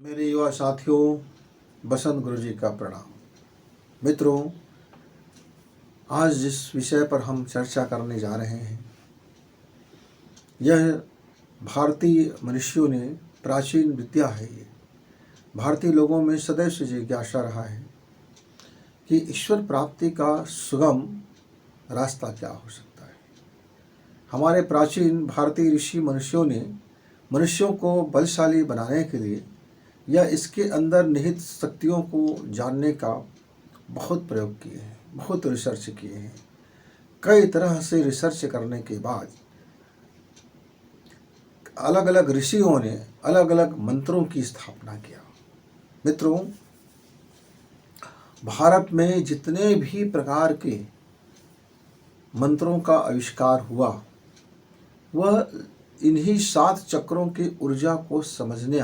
मेरे युवा साथियों, बसंत गुरु जी का प्रणाम। मित्रों, आज जिस विषय पर हम चर्चा करने जा रहे हैं, यह भारतीय मनुष्यों ने प्राचीन विद्या है। ये भारतीय लोगों में सदैव से जिज्ञासा रहा है कि ईश्वर प्राप्ति का सुगम रास्ता क्या हो सकता है। हमारे प्राचीन भारतीय ऋषि मनुष्यों को बलशाली बनाने के लिए या इसके अंदर निहित शक्तियों को जानने का बहुत प्रयोग किए हैं, बहुत रिसर्च किए हैं। कई तरह से रिसर्च करने के बाद अलग अलग ऋषियों ने अलग अलग मंत्रों की स्थापना किया। मित्रों, भारत में जितने भी प्रकार के मंत्रों का आविष्कार हुआ, वह इन्हीं 7 चक्रों की ऊर्जा को समझने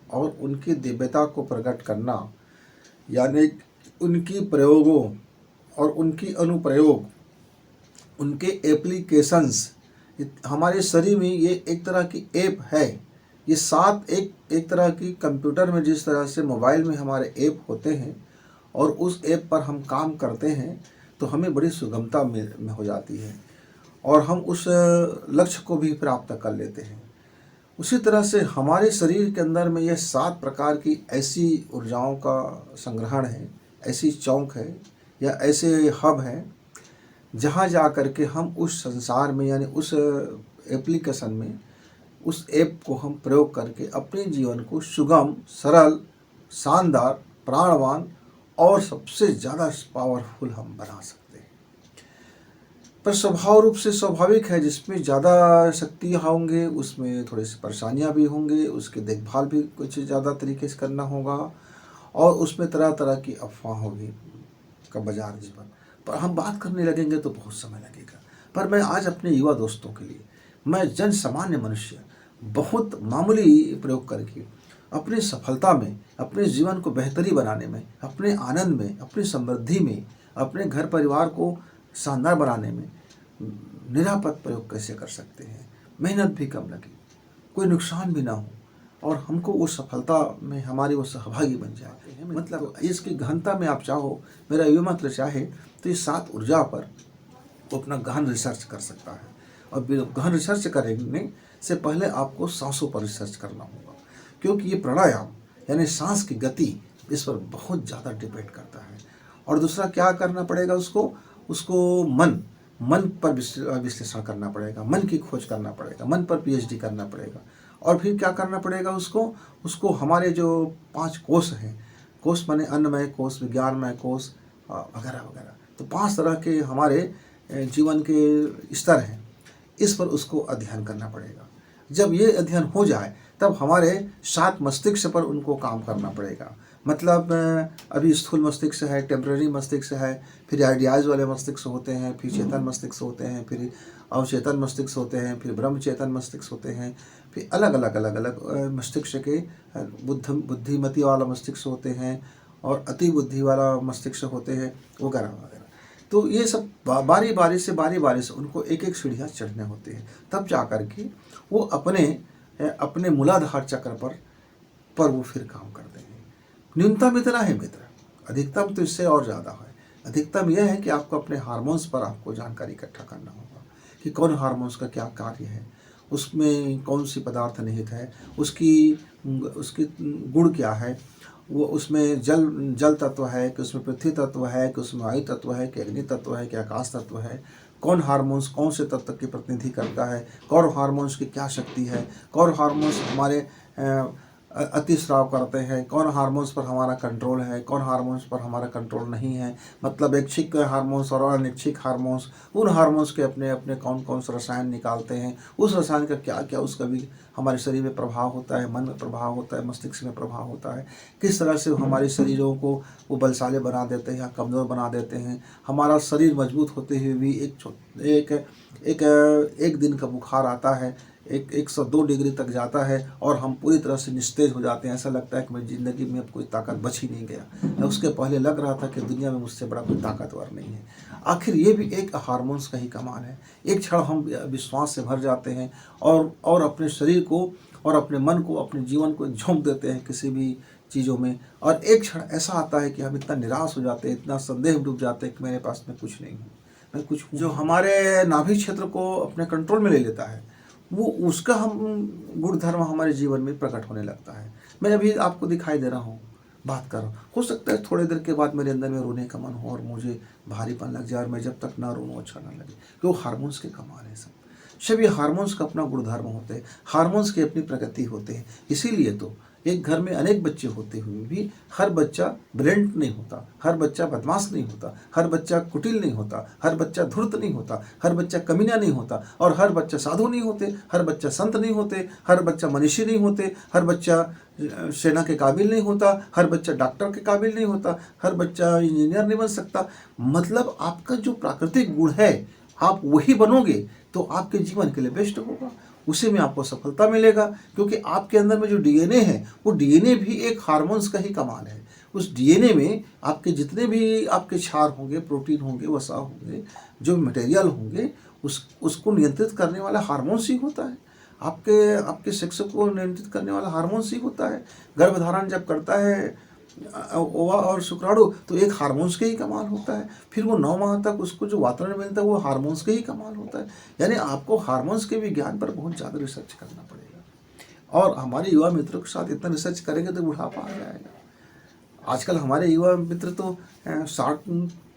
और उनकी दिव्यता को प्रकट करना, यानी उनकी प्रयोगों और उनकी अनुप्रयोग, उनके एप्लीकेशंस, हमारे शरीर में ये एक तरह की ऐप है। ये 7 एक तरह की कंप्यूटर में जिस तरह से मोबाइल में हमारे ऐप होते हैं और उस ऐप पर हम काम करते हैं तो हमें बड़ी सुगमता में हो जाती है और हम उस लक्ष्य को भी प्राप्त कर लेते हैं। उसी तरह से हमारे शरीर के अंदर में यह 7 प्रकार की ऐसी ऊर्जाओं का संग्रहण है, ऐसी चौक है या ऐसे हब हैं, जहाँ जा कर के हम उस संसार में यानी उस एप्लीकेशन में, उस ऐप को हम प्रयोग करके अपने जीवन को सुगम, सरल, शानदार, प्राणवान और सबसे ज़्यादा पावरफुल हम बना सकते हैं। पर स्वभाव रूप से स्वाभाविक है, जिसमें ज़्यादा शक्तियाँ होंगे उसमें थोड़ी सी परेशानियाँ भी होंगी, उसकी देखभाल भी कुछ ज़्यादा तरीके से करना होगा और उसमें तरह तरह की अफवाहों भी का बाजार जीवन पर हम बात करने लगेंगे तो बहुत समय लगेगा। पर मैं आज अपने युवा दोस्तों के लिए, मैं जन सामान्य मनुष्य, बहुत मामूली प्रयोग करके अपनी सफलता में, अपने जीवन को बेहतरी बनाने में, अपने आनंद में, अपनी समृद्धि में, अपने घर परिवार को शानदार बनाने में निरापद प्रयोग कैसे कर सकते हैं, मेहनत भी कम लगे, कोई नुकसान भी ना हो और हमको उस सफलता में हमारे वो सहभागी बन जाते हैं। मतलब इसकी गहनता में आप चाहो, मेरा युवा मित्र चाहे तो इस 7 ऊर्जा पर वो अपना गहन रिसर्च कर सकता है। और गहन रिसर्च करने से पहले आपको सांसों पर रिसर्च करना होगा, क्योंकि ये प्राणायाम यानी सांस की गति इस पर बहुत ज़्यादा डिपेंड करता है। और दूसरा क्या करना पड़ेगा, उसको मन पर विश्लेषण करना पड़ेगा, मन की खोज करना पड़ेगा, मन पर PhD करना पड़ेगा। और फिर क्या करना पड़ेगा, उसको हमारे जो 5 कोश हैं, कोश माने अन्नमय कोश, विज्ञानमय कोश वगैरह वगैरह, तो 5 तरह के हमारे जीवन के स्तर हैं, इस पर उसको अध्ययन करना पड़ेगा। जब ये अध्ययन हो जाए तब हमारे 7 मस्तिष्क पर उनको काम करना पड़ेगा। मतलब अभी स्थूल मस्तिष्क है, टेम्पररी मस्तिष्क है, फिर आइडियाज़ वाले मस्तिष्क होते हैं, फिर चेतन मस्तिष्क होते हैं, फिर अवचेतन मस्तिष्क होते हैं, फिर ब्रह्म चेतन मस्तिष्क होते हैं, फिर अलग अलग मस्तिष्क के बुद्धिमती वाला मस्तिष्क होते हैं और अति बुद्धि वाला मस्तिष्क होते हैं वगैरह वगैरह। तो ये सब बारी बारी से उनको एक एक सीढ़ियाँ चढ़ने होते हैं, तब जा कर के वो अपने मूलाधार चक्र पर वो फिर काम करते हैं। न्यूनतम इतना है मित्र, अधिकतम तो इससे और ज़्यादा है। अधिकतम यह है कि आपको अपने हार्मोन्स पर आपको जानकारी इकट्ठा करना होगा कि कौन हार्मोन्स का क्या कार्य है, उसमें कौन सी पदार्थ निहित है, उसकी गुण क्या है, वो उसमें जल तत्व है कि उसमें पृथ्वी तत्व है कि उसमें वायु तत्व है कि अग्नि तत्व है कि आकाश तत्व है, कौन हार्मोन्स कौन से तत्व की प्रतिनिधि करता है, कौन हार्मोन्स की क्या शक्ति है, कौन हार्मोन्स हमारे अतिस्राव करते हैं, कौन हार्मोन्स पर हमारा कंट्रोल है, कौन हार्मोन्स पर हमारा कंट्रोल नहीं है। मतलब ऐच्छिक हार्मोन्स और अनैच्छिक हार्मोन्स, उन हार्मोन्स के अपने अपने कौन कौन से रसायन निकालते हैं, उस रसायन का क्या क्या उसका भी हमारे शरीर में प्रभाव होता है, मन में प्रभाव होता है, मस्तिष्क में प्रभाव होता है, किस तरह से हमारे शरीरों को वो बलशाली बना देते हैं या कमज़ोर बना देते हैं। हमारा शरीर मजबूत होते हुए भी एक दिन का बुखार आता है, 102 डिग्री तक जाता है और हम पूरी तरह से निस्तेज हो जाते हैं। ऐसा लगता है कि मेरी ज़िंदगी में अब कोई ताकत बच ही नहीं गया। उसके पहले लग रहा था कि दुनिया में मुझसे बड़ा कोई ताकतवर नहीं है। आखिर ये भी एक हार्मोन्स का ही कमाल है। एक क्षण हम विश्वास से भर जाते हैं और अपने शरीर को और अपने मन को, अपने जीवन को झोंक देते हैं किसी भी चीज़ों में। और एक क्षण ऐसा आता है कि हम इतना निराश हो जाते हैं, इतना संदेह में डूब जाते हैं कि मेरे पास में कुछ नहीं हूँ, मैं कुछ हूँ। जो हमारे नाभि क्षेत्र को अपने कंट्रोल में ले लेता है, वो उसका हम गुणधर्म हमारे जीवन में प्रकट होने लगता है। मैं अभी आपको दिखाई दे रहा हूँ, बात कर रहा हूँ, हो सकता है थोड़ी देर के बाद मेरे अंदर में रोने का मन हो और मुझे भारीपन लग जाए और मैं जब तक ना रोऊं अच्छा ना लगे, क्यों? हार्मोन्स के कमाल है सब ये हार्मोन्स का अपना गुणधर्म होते हैं, हार्मोन्स की अपनी प्रकृति होते हैं। इसीलिए तो एक घर में अनेक बच्चे होते हुए भी हर बच्चा ब्रिलियंट नहीं होता, हर बच्चा बदमाश नहीं होता, हर बच्चा कुटिल नहीं होता, हर बच्चा धूर्त नहीं होता, हर बच्चा कमीना नहीं होता, और हर बच्चा साधु नहीं होते, हर बच्चा संत नहीं होते, हर बच्चा मनीषी नहीं होते, हर बच्चा सेना के काबिल नहीं होता, हर बच्चा डॉक्टर के काबिल नहीं होता, हर बच्चा इंजीनियर नहीं बन सकता। मतलब आपका जो प्राकृतिक गुण है आप वही बनोगे तो आपके जीवन के लिए बेस्ट होगा, उसी में आपको सफलता मिलेगा। क्योंकि आपके अंदर में जो डीएनए है वो डीएनए भी एक हार्मोन्स का ही कमाल है। उस डीएनए में आपके जितने भी आपके क्षार होंगे, प्रोटीन होंगे, वसा होंगे, जो मटेरियल होंगे, उसको नियंत्रित करने वाला हार्मोन्स ही होता है। आपके सेक्स को नियंत्रित करने वाला हार्मोन्स ही होता है। गर्भधारण जब करता है ओवा और शुक्राणु तो एक हार्मोन्स के ही कमाल होता है। फिर वो 9 माह तक उसको जो वातावरण मिलता है वो हार्मोन्स के ही कमाल होता है। यानी आपको हार्मोन्स के विज्ञान पर बहुत ज़्यादा रिसर्च करना पड़ेगा, और हमारे युवा मित्रों के साथ इतना रिसर्च करेंगे तो बुढ़ापा आ जाएगा। आजकल हमारे युवा मित्र तो 60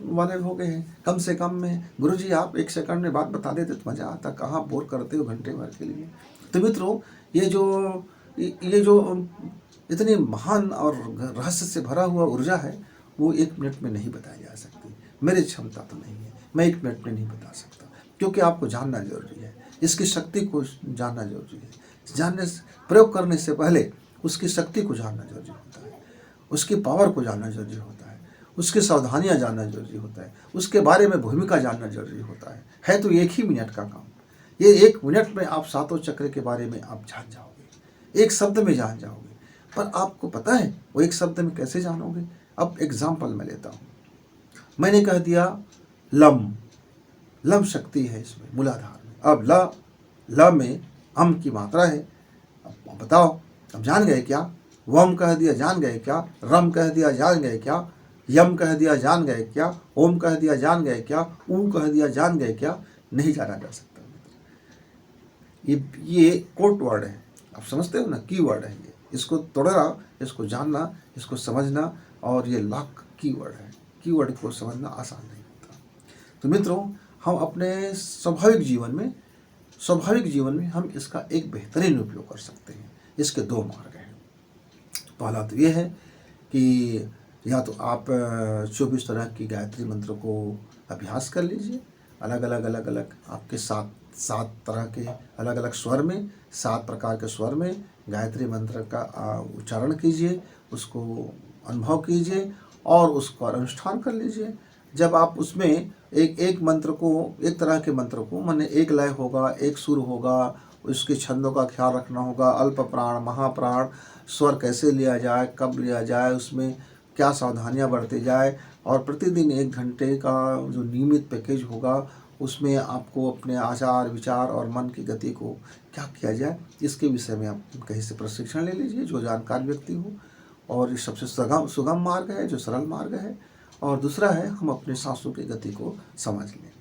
वाले हो गए हैं कम से कम में। गुरुजी आप 1 सेकंड में बात बता देते तो मज़ा आता, कहाँ बोर करते हो घंटे भर के लिए। तो मित्रों ये जो इतनी महान और रहस्य से भरा हुआ ऊर्जा है वो 1 मिनट में नहीं बताई जा सकती। मेरी क्षमता तो नहीं है, मैं 1 मिनट में नहीं बता सकता, क्योंकि आपको जानना जरूरी है, इसकी शक्ति को जानना जरूरी है। प्रयोग करने से पहले उसकी शक्ति को जानना जरूरी होता है, उसकी पावर को जानना जरूरी होता है, उसकी सावधानियाँ जानना जरूरी होता है, उसके बारे में भूमिका जानना जरूरी होता है तो 1 ही मिनट का काम। ये 1 मिनट में आप 7 चक्र के बारे में आप जान जाओगे, 1 शब्द में जान जाओगे। पर आपको पता है वो 1 शब्द में कैसे जानोगे? अब एग्जाम्पल मैं लेता हूँ। मैंने कह दिया लम शक्ति है इसमें मूलाधार में। अब ल में अम की मात्रा है। अब बताओ, अब जान गए क्या? वम कह दिया, जान गए क्या? रम कह दिया, जान गए क्या? यम कह दिया, जान गए क्या? ओम कह दिया, जान गए क्या? ऊ कह दिया, जान गए क्या? नहीं जाना जा सकता। ये कोड वर्ड है, आप समझते हो ना, की वर्ड है ये। इसको तोड़ना, इसको जानना, इसको समझना, और ये लॉक कीवर्ड है। कीवर्ड को समझना आसान नहीं होता। तो मित्रों हम अपने स्वाभाविक जीवन में हम इसका एक बेहतरीन उपयोग कर सकते हैं। इसके 2 मार्ग हैं। पहला तो ये है कि या तो आप 24 तरह की गायत्री मंत्र को अभ्यास कर लीजिए, अलग अलग आपके 7 तरह के अलग अलग स्वर में, 7 प्रकार के स्वर में गायत्री मंत्र का उच्चारण कीजिए, उसको अनुभव कीजिए और उसका अनुष्ठान कर लीजिए। जब आप उसमें एक मंत्र को, एक तरह के मंत्र को, माने एक लय होगा, एक सुर होगा, उसके छंदों का ख्याल रखना होगा, अल्प प्राण, महाप्राण, स्वर कैसे लिया जाए, कब लिया जाए, उसमें क्या सावधानियां बरती जाए, और प्रतिदिन 1 घंटे का जो नियमित पैकेज होगा उसमें आपको अपने आचार विचार और मन की गति को क्या किया जाए, इसके विषय में आप कहीं से प्रशिक्षण ले लीजिए जो जानकार व्यक्ति हो। और ये सबसे सुगम मार्ग है, जो सरल मार्ग है। और दूसरा है हम अपने सांसों की गति को समझ लें।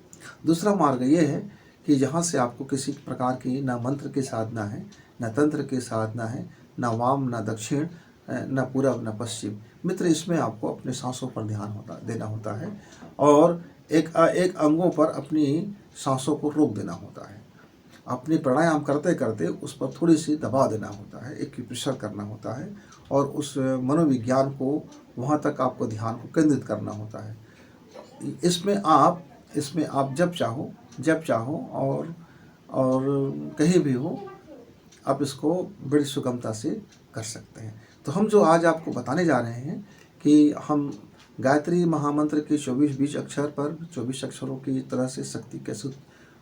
दूसरा मार्ग ये है कि जहाँ से आपको किसी प्रकार की ना मंत्र की साधना है, न तंत्र की साधना है, न वाम न दक्षिण, न पूर्व न पश्चिम। मित्र इसमें आपको अपने सांसों पर ध्यान देना होता है, और एक अंगों पर अपनी सांसों को रोक देना होता है। अपने प्राणायाम करते करते उस पर थोड़ी सी दबाव देना होता है, एक प्रेशर करना होता है, और उस मनोविज्ञान को वहाँ तक आपको ध्यान को केंद्रित करना होता है। इसमें आप जब चाहो और कहीं भी हो, आप इसको बड़ी सुगमता से कर सकते हैं। तो हम जो आज आपको बताने जा रहे हैं कि हम गायत्री महामंत्र के 24 बीज अक्षर पर 24 अक्षरों की तरह से शक्ति कैसे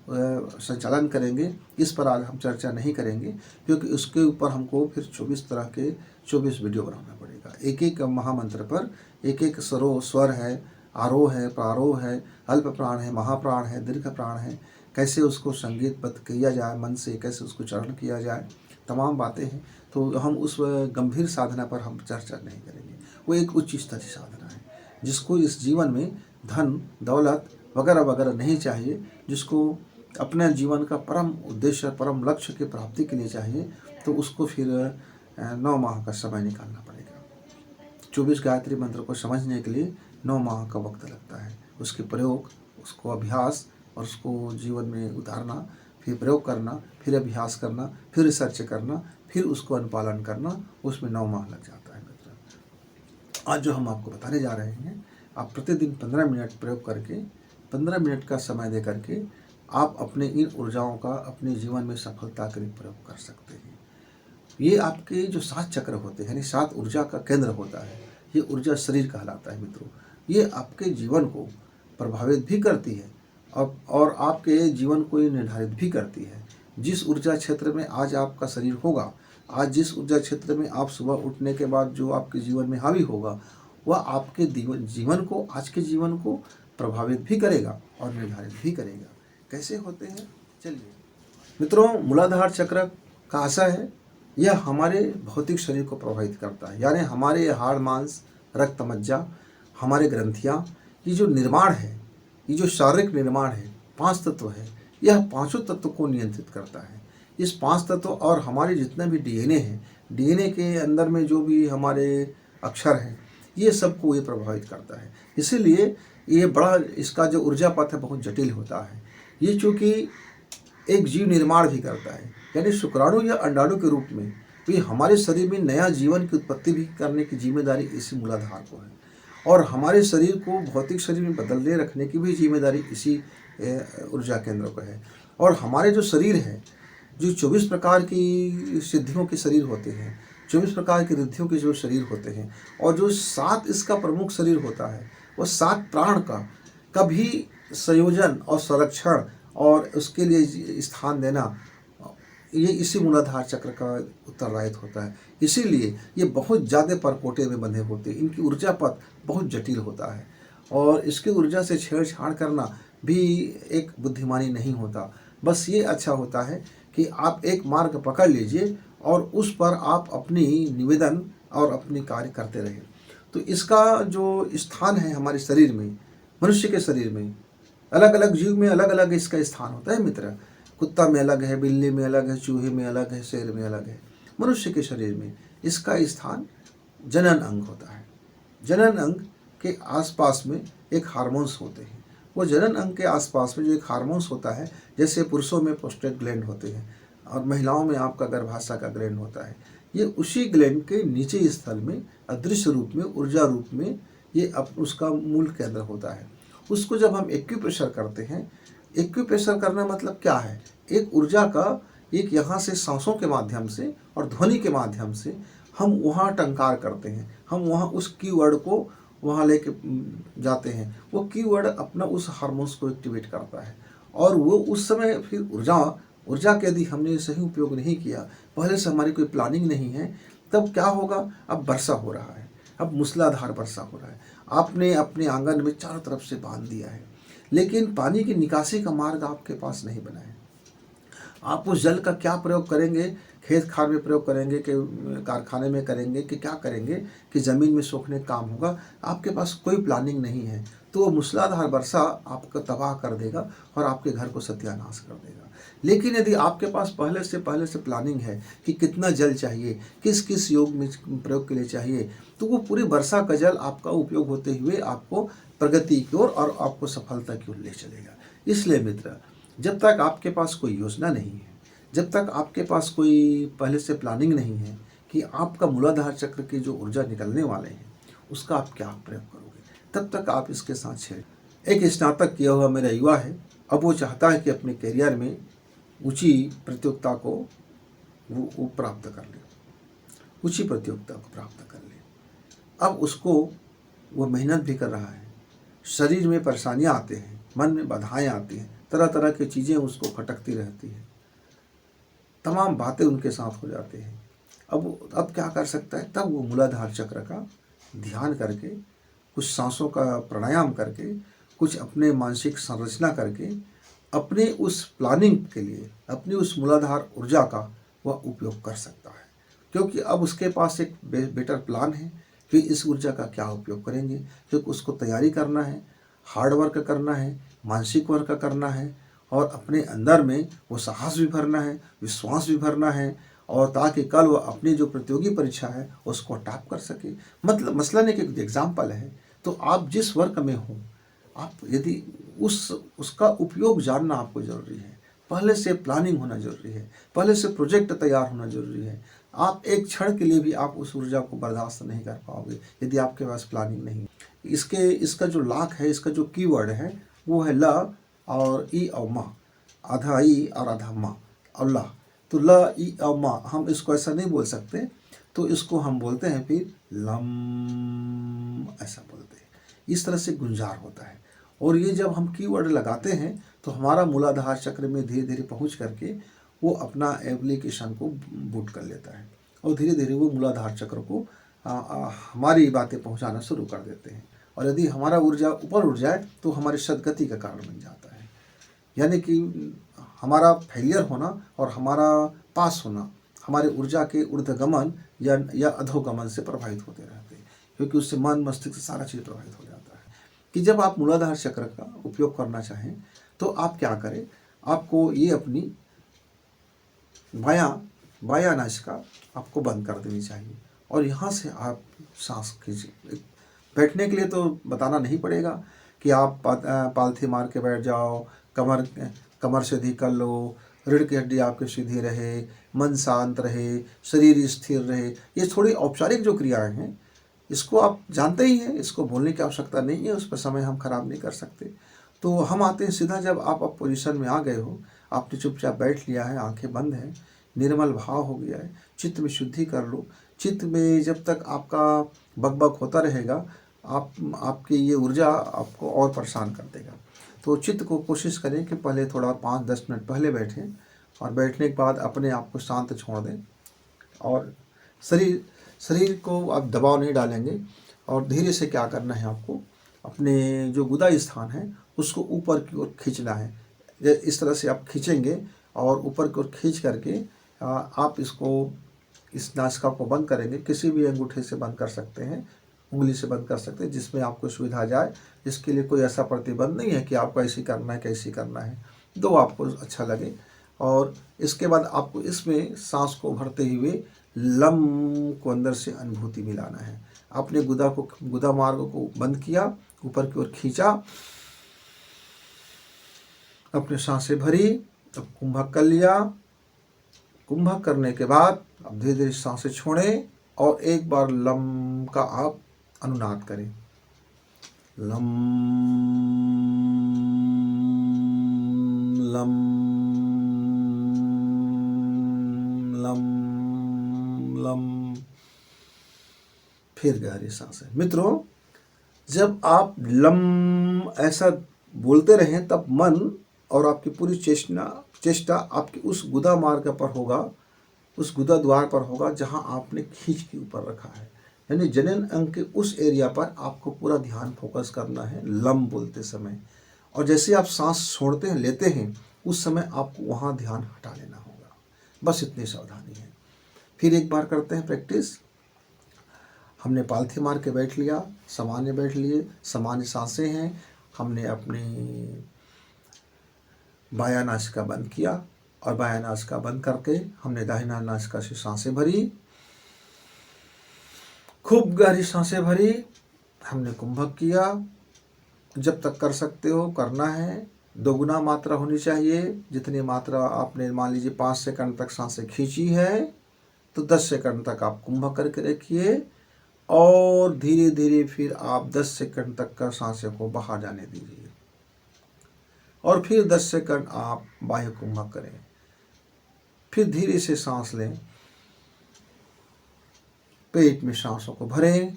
संचालन करेंगे, इस पर आज हम चर्चा नहीं करेंगे, क्योंकि उसके ऊपर हमको फिर 24 तरह के 24 वीडियो बनाना पड़ेगा। एक महामंत्र पर एक स्वर है, आरोह है, प्रारोह है, अल्प प्राण है, महाप्राण है, दीर्घ प्राण है, कैसे उसको संगीतबद्ध किया जाए, मन से कैसे उसको चरण किया जाए, तमाम बातें हैं, तो हम उस गंभीर साधना पर हम चर्चा नहीं करेंगे। वो एक उच्च स्तरीय साधना है, जिसको इस जीवन में धन दौलत वगैरह वगैरह नहीं चाहिए, जिसको अपने जीवन का परम उद्देश्य परम लक्ष्य की प्राप्ति के लिए चाहिए, तो उसको फिर 9 माह का समय निकालना पड़ेगा। 24 गायत्री मंत्र को समझने के लिए 9 माह का वक्त लगता है। उसके प्रयोग, उसको अभ्यास और उसको जीवन में उतारना, फिर प्रयोग करना, फिर अभ्यास करना, फिर रिसर्च करना, फिर उसको अनुपालन करना, उसमें 9 माह लग जाता है मित्र। आज जो हम आपको बताने जा रहे हैं, आप प्रतिदिन 15 मिनट प्रयोग करके, 15 मिनट का समय दे करके आप अपने इन ऊर्जाओं का अपने जीवन में सफलता के लिए प्रयोग कर सकते हैं। ये आपके जो 7 चक्र होते हैं, यानी 7 ऊर्जा का केंद्र होता है, ये ऊर्जा शरीर कहलाता है मित्रों। ये आपके जीवन को प्रभावित भी करती है और आपके जीवन को ये निर्धारित भी करती है। जिस ऊर्जा क्षेत्र में आज आपका शरीर होगा, आज जिस ऊर्जा क्षेत्र में आप सुबह उठने के बाद जो आपके जीवन में हावी होगा, वह आपके जीवन को, आज के जीवन को प्रभावित भी करेगा और निर्धारित भी करेगा। कैसे होते हैं, चलिए मित्रों। मूलाधार चक्र का आशय है, यह हमारे भौतिक शरीर को प्रभावित करता है, यानी हमारे हाड़ मांस रक्त मज्जा, हमारे ग्रंथियाँ, ये जो निर्माण है, ये जो शारीरिक निर्माण है, 5 तत्व है, यह पांचों तत्व को नियंत्रित करता है। इस 5 तत्व और हमारे जितने भी डीएनए हैं, डीएनए के अंदर में जो भी हमारे अक्षर हैं, ये सबको ये प्रभावित करता है। इसीलिए ये बड़ा, इसका जो ऊर्जा पथ है बहुत जटिल होता है। ये चूँकि एक जीव निर्माण भी करता है, यानी शुक्राणु या अंडाणु के रूप में ये हमारे शरीर में नया जीवन की उत्पत्ति भी करने की जिम्मेदारी इसी मूलाधार को है, और हमारे शरीर को भौतिक शरीर में बदलने रखने की भी जिम्मेदारी इसी ऊर्जा केंद्र को है। और हमारे जो शरीर है, जो 24 प्रकार की सिद्धियों के शरीर होते हैं, 24 प्रकार की रिद्धियों के जो शरीर होते हैं, और जो 7 इसका प्रमुख शरीर होता है, वो 7 प्राण का भी संयोजन और संरक्षण और उसके लिए स्थान देना, ये इसी मूलाधार चक्र का उत्तरदायित्व होता है। इसीलिए ये बहुत ज़्यादा परकोटे में बंधे होते हैं, इनकी ऊर्जा पथ बहुत जटिल होता है, और इसकी ऊर्जा से छेड़छाड़ करना भी एक बुद्धिमानी नहीं होता। बस ये अच्छा होता है कि आप एक मार्ग पकड़ लीजिए और उस पर आप अपनी निवेदन और अपनी कार्य करते रहें। तो इसका जो स्थान है हमारे शरीर में, मनुष्य के शरीर में, अलग अलग जीव में अलग अलग इसका स्थान होता है मित्र। कुत्ता में अलग है, बिल्ली में अलग है, चूहे में अलग है, शेर में अलग है। मनुष्य के शरीर में इसका स्थान जनन अंग होता है। जनन अंग के आसपास में एक हार्मोन्स होते हैं। वो जनन अंग के आसपास में जो एक हार्मोन्स होता है, जैसे पुरुषों में प्रोस्टेट ग्लैंड होते हैं और महिलाओं में आपका गर्भाशय का ग्लैंड होता है, ये उसी ग्लैंड के नीचे स्थल में अदृश्य रूप में, ऊर्जा रूप में ये उसका मूल केंद्र होता है। उसको जब हम एक्यूप्रेशर करते हैं, एक्यूप्रेशर करना मतलब क्या है, एक ऊर्जा का एक यहाँ से सांसों के माध्यम से और ध्वनि के माध्यम से हम वहाँ टंकार करते हैं, हम वहाँ उस कीवर्ड को वहाँ लेके जाते हैं। वो कीवर्ड अपना उस हार्मोन्स को एक्टिवेट करता है, और वो उस समय फिर ऊर्जा के यदि हमने सही उपयोग नहीं किया, पहले से हमारी कोई प्लानिंग नहीं है, तब क्या होगा, अब वर्षा हो रहा है, अब मूसलाधार वर्षा हो रहा है, आपने अपने आंगन में चारों तरफ से बांध दिया है, लेकिन पानी की निकासी का मार्ग आपके पास नहीं बना है। आप उस जल का क्या प्रयोग करेंगे, खेत खार में प्रयोग करेंगे कि कारखाने में करेंगे कि क्या करेंगे कि ज़मीन में सोखने का काम होगा, आपके पास कोई प्लानिंग नहीं है, तो वो मूसलाधार वर्षा आपको तबाह कर देगा और आपके घर को सत्यानाश कर देगा। लेकिन यदि आपके पास पहले से प्लानिंग है कि कितना जल चाहिए, किस किस योग में प्रयोग के लिए चाहिए, तो वो पूरी वर्षा का जल आपका उपयोग होते हुए आपको प्रगति की ओर और आपको सफलता की ओर ले चलेगा। इसलिए मित्र, जब तक आपके पास कोई योजना नहीं है, जब तक आपके पास कोई पहले से प्लानिंग नहीं है कि आपका मूलाधार चक्र की जो ऊर्जा निकलने वाले हैं उसका आप क्या प्रयोग करोगे, तब तक आप इसके साथ छेड़। एक स्नातक किया हुआ मेरा युवा है, अब वो चाहता है कि अपने करियर में ऊंची प्रतियोगिता को वो प्राप्त कर ले, ऊंची प्रतियोगिता को प्राप्त कर ले। अब उसको वो मेहनत भी कर रहा है, शरीर में परेशानियाँ आते हैं, मन में बाधाएं आती हैं, तरह तरह की चीज़ें उसको खटकती रहती हैं, तमाम बातें उनके साथ हो जाते हैं। अब क्या कर सकता है, तब वो मूलाधार चक्र का ध्यान करके, कुछ सांसों का प्राणायाम करके, कुछ अपने मानसिक संरचना करके, अपने उस प्लानिंग के लिए, अपनी उस मूलाधार ऊर्जा का वह उपयोग कर सकता है, क्योंकि अब उसके पास एक बेटर प्लान है कि इस ऊर्जा का क्या उपयोग करेंगे, क्योंकि उसको तैयारी करना है, हार्ड वर्क करना है, मानसिक वर्क करना है, और अपने अंदर में वो साहस भी भरना है, विश्वास भी भरना है, और ताकि कल वह अपनी जो प्रतियोगी परीक्षा है उसको टॉप कर सके। मतलब मसलन एक एग्जाम्पल है, तो आप जिस वर्क में हो, आप यदि उसका उपयोग जानना आपको ज़रूरी है, पहले से प्लानिंग होना ज़रूरी है, पहले से प्रोजेक्ट तैयार होना ज़रूरी है। आप एक क्षण के लिए भी आप उस ऊर्जा को बर्दाश्त नहीं कर पाओगे यदि आपके पास प्लानिंग नहीं। इसका जो लॉक है, इसका जो कीवर्ड है वो है ल और ई और मा, आधा ई और आधा मा और ला। तो ल ई और मा हम इसको ऐसा नहीं बोल सकते, तो इसको हम बोलते हैं फिर लम, ऐसा बोलते हैं। इस तरह से गुंजार होता है। और ये जब हम कीवर्ड लगाते हैं तो हमारा मूलाधार चक्र में धीरे धीरे पहुंच करके वो अपना एप्लीकेशन को बूट कर लेता है, और धीरे धीरे वो मूलाधार चक्र को हमारी बातें पहुंचाना शुरू कर देते हैं। और यदि हमारा ऊर्जा ऊपर उठ जाए तो हमारी सदगति का कारण बन जाता है, यानी कि हमारा फेलियर होना और हमारा पास होना हमारे ऊर्जा के ऊर्ध्वगमन या अधोगमन से प्रभावित होते रहते हैं, क्योंकि उससे मन मस्तिष्क सारा चीज़ प्रभावित हो जाता है। कि जब आप मूलाधार चक्र का उपयोग करना चाहें तो आप क्या करें, आपको ये अपनी बायां नासिका आपको बंद कर देनी चाहिए, और यहाँ से आप सांस खींचिए। बैठने के लिए तो बताना नहीं पड़ेगा कि आप पालथी मार के बैठ जाओ, कमर सीधी कर लो, रीढ़ की हड्डी आपकी सीधी रहे, मन शांत रहे, शरीर स्थिर रहे। ये थोड़ी औपचारिक जो क्रियाएं हैं इसको आप जानते ही हैं, इसको बोलने की आवश्यकता नहीं है, उस पर समय हम खराब नहीं कर सकते। तो हम आते हैं सीधा, जब आप पोजीशन में आ गए हो, आपने चुपचाप बैठ लिया है, आंखें बंद हैं, निर्मल भाव हो गया है, चित्त में शुद्धि कर लो। चित्त में जब तक आपका बकबक होता रहेगा, आपकी ये ऊर्जा आपको और परेशान कर देगा। तो चित्त को कोशिश करें कि पहले थोड़ा 5-10 मिनट पहले बैठें, और बैठने के बाद अपने आप को शांत छोड़ दें, और शरीर को आप दबाव नहीं डालेंगे, और धीरे से क्या करना है, आपको अपने जो गुदा स्थान है उसको ऊपर की ओर खींचना है। इस तरह से आप खींचेंगे और ऊपर की ओर खींच करके आप इस नासिका को बंद करेंगे। किसी भी अंगूठे से बंद कर सकते हैं, उंगली से बंद कर सकते हैं, जिसमें आपको सुविधा जाए। इसके लिए कोई ऐसा प्रतिबंध नहीं है कि आपको ऐसे करना है कैसे करना है, दो आपको अच्छा लगे। और इसके बाद आपको इसमें सांस को भरते हुए लम को अंदर से अनुभूति मिलाना है। आपने गुदा मार्ग को बंद किया, ऊपर की ओर खींचा, अपने सांसें भरी, अब कुंभक कर लिया। कुंभक करने के बाद अब धीरे धीरे सांसें छोड़ें, और एक बार लम का आप अनुनाद करें। Lump lump lump lump. फिर गहरी सांसें। मित्रों, जब आप लम ऐसा बोलते रहें तब मन और आपकी पूरी चेष्टा आपकी उस गुदा मार्ग पर होगा, उस गुदा द्वार पर होगा जहां आपने खींच के ऊपर रखा है, यानी जनन अंग के उस एरिया पर आपको पूरा ध्यान फोकस करना है लम बोलते समय। और जैसे आप सांस छोड़ते हैं, लेते हैं, उस समय आपको वहाँ ध्यान हटा लेना होगा। बस इतनी सावधानी है। फिर एक बार करते हैं प्रैक्टिस। हमने पालथी मार के बैठ लिया, सामान्य बैठ लिए, सामान्य सांसें हैं। हमने अपनी बायां नासिका बंद किया, और बायां नासिका बंद करके हमने दाहिना नासिका से सांसें भरी, खूब गहरी सांसें भरी। हमने कुंभक किया, जब तक कर सकते हो करना है। दोगुना मात्रा होनी चाहिए। जितनी मात्रा आपने मान लीजिए 5 सेकंड तक सांसें खींची है, तो 10 सेकंड तक आप कुंभक करके रखिए, और धीरे धीरे फिर आप 10 सेकंड तक का सांसें को बाहर जाने दीजिए, और फिर 10 सेकंड आप बाह्य कुंभक करें। फिर धीरे से सांस लें, पेट में सांसों को भरें,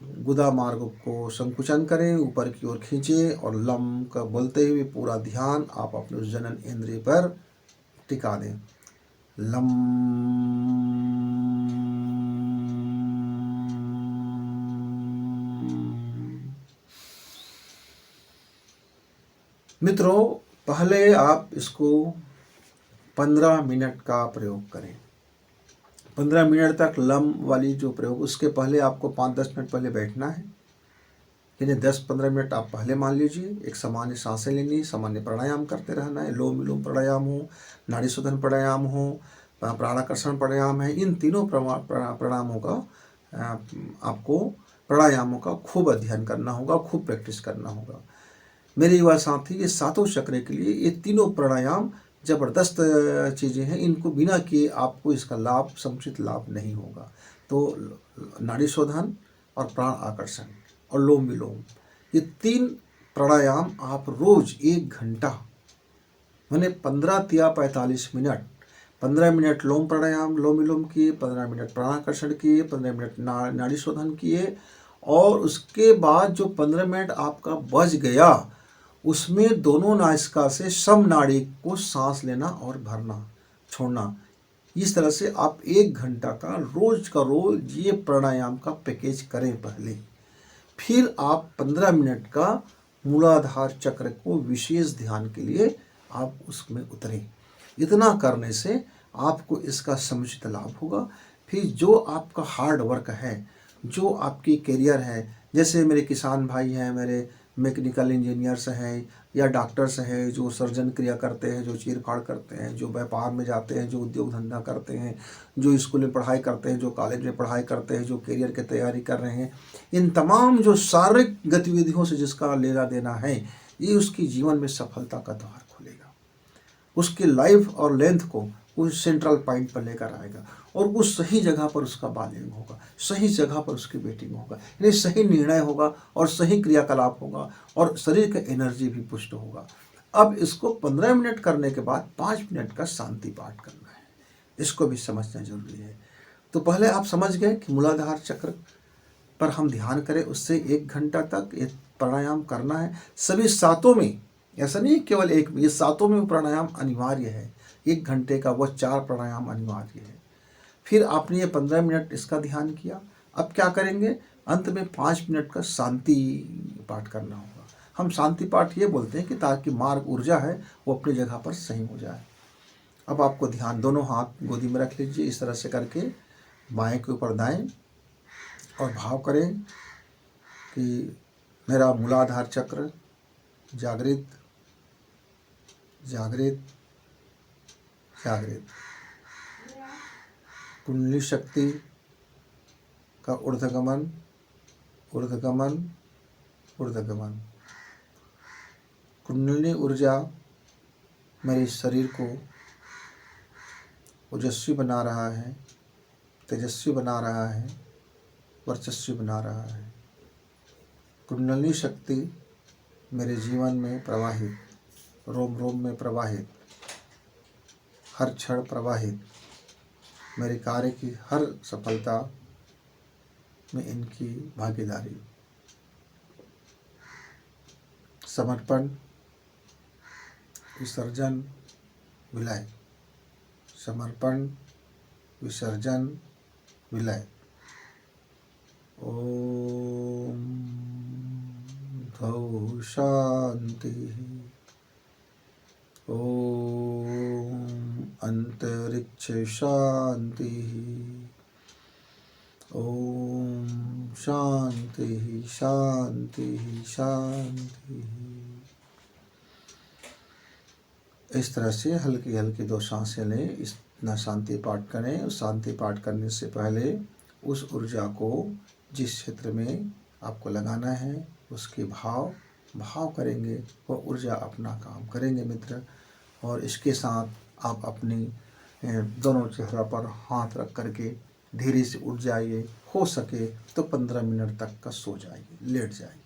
गुदा मार्ग को संकुचन करें, ऊपर की ओर खींचे, और लम का बोलते हुए पूरा ध्यान आप अपने उस जनन इंद्रिय पर टिका दें। लम। मित्रों, पहले आप इसको 15 मिनट का प्रयोग करें। 15 मिनट तक लम वाली जो प्रयोग, उसके पहले आपको 5-10 मिनट पहले बैठना है, यानी 10-15 मिनट आप पहले मान लीजिए। एक सामान्य सांसें लेनी, सामान्य प्राणायाम करते रहना है। लोम विलोम प्राणायाम हो, नाड़ी शोधन प्राणायाम हो, प्राणाकर्षण प्राणायाम है, इन तीनों प्राणायामों का आपको प्राणायामों का खूब अध्ययन करना होगा, खूब प्रैक्टिस करना होगा। मेरे युवा साथी, ये सातों चक्र के लिए ये तीनों प्राणायाम ज़बरदस्त चीज़ें हैं। इनको बिना किए आपको इसका लाभ, समुचित लाभ नहीं होगा। तो नाड़ी शोधन और प्राण आकर्षण और लोम विलोम, ये 3 प्राणायाम आप रोज़ 1 घंटा, मैंने 15 या 45 मिनट, 15 मिनट लोम प्राणायाम, लोम विलोम किए, 15 मिनट प्राणाकर्षण किए, 15 मिनट नाड़ी शोधन किए, और उसके बाद जो 15 मिनट आपका बच गया, उसमें दोनों नासिका से सम नाड़ी को सांस लेना और भरना, छोड़ना। इस तरह से आप 1 घंटा का रोज ये प्राणायाम का पैकेज करें पहले। फिर आप 15 मिनट का मूलाधार चक्र को विशेष ध्यान के लिए आप उसमें उतरें। इतना करने से आपको इसका समुचित लाभ होगा। फिर जो आपका हार्ड वर्क है, जो आपकी करियर है, जैसे मेरे किसान भाई हैं, मेरे मैकेनिकल इंजीनियर्स हैं, या डॉक्टर्स हैं जो सर्जन क्रिया करते हैं, जो चीर फाड़ करते हैं, जो व्यापार में जाते हैं, जो उद्योग धंधा करते हैं, जो स्कूल में पढ़ाई करते हैं, जो कॉलेज में पढ़ाई करते हैं, जो करियर की तैयारी कर रहे हैं, इन तमाम जो शारीरिक गतिविधियों से जिसका लेना देना है, ये उसकी जीवन में सफलता का द्वार खोलेगा। उसकी लाइफ और लेंथ को उस सेंट्रल पॉइंट पर लेकर आएगा, और उस सही जगह पर उसका बालिंग होगा, सही जगह पर उसकी वेटिंग होगा, यानी सही निर्णय होगा और सही क्रियाकलाप होगा, और शरीर का एनर्जी भी पुष्ट होगा। अब इसको 15 मिनट करने के बाद 5 मिनट का शांति पाठ करना है, इसको भी समझना जरूरी है। तो पहले आप समझ गए कि मूलाधार चक्र पर हम ध्यान करें, उससे 1 घंटा तक ये प्राणायाम करना है। सभी सातों में, ऐसा नहीं केवल एक में, ये सातों में प्राणायाम अनिवार्य है। 1 घंटे का वो 4 प्राणायाम अनिवार्य है। फिर आपने ये 15 मिनट इसका ध्यान किया। अब क्या करेंगे, अंत में 5 मिनट का शांति पाठ करना होगा। हम शांति पाठ ये बोलते हैं कि ताकि मार्ग ऊर्जा है वो अपनी जगह पर सही हो जाए। अब आपको ध्यान, दोनों हाथ गोदी में रख लीजिए, इस तरह से करके बाएं के ऊपर दाएं, और भाव करें कि मेरा मूलाधार चक्र जागृत जागृत जागृत, कुंडली शक्ति का ऊर्ध्वगमन ऊर्ध्वगमन ऊर्ध्वगमन, कुंडलिनी ऊर्जा मेरे शरीर को ओजस्वी बना रहा है, तेजस्वी बना रहा है, वर्चस्वी बना रहा है। कुंडलिनी शक्ति मेरे जीवन में प्रवाहित, रोम रोम में प्रवाहित, हर क्षण प्रवाहित, मेरे कार्य की हर सफलता में इनकी भागीदारी। समर्पण, विसर्जन, विलय, समर्पण, विसर्जन, विलय। ओम द्यौः शांति, ओम अंतरिक्ष शांति, ओम शांति शांति शांति। इस तरह से हल्की हल्की 2 सांसें लें, इतना शांति पाठ करें। उस शांति पाठ करने से पहले उस ऊर्जा को जिस क्षेत्र में आपको लगाना है उसके भाव करेंगे, वह ऊर्जा अपना काम करेंगे मित्र। और इसके साथ आप अपनी दोनों चेहरा पर हाथ रख करके धीरे से उठ जाइए, हो सके तो 15 मिनट तक का सो जाइए, लेट जाइए।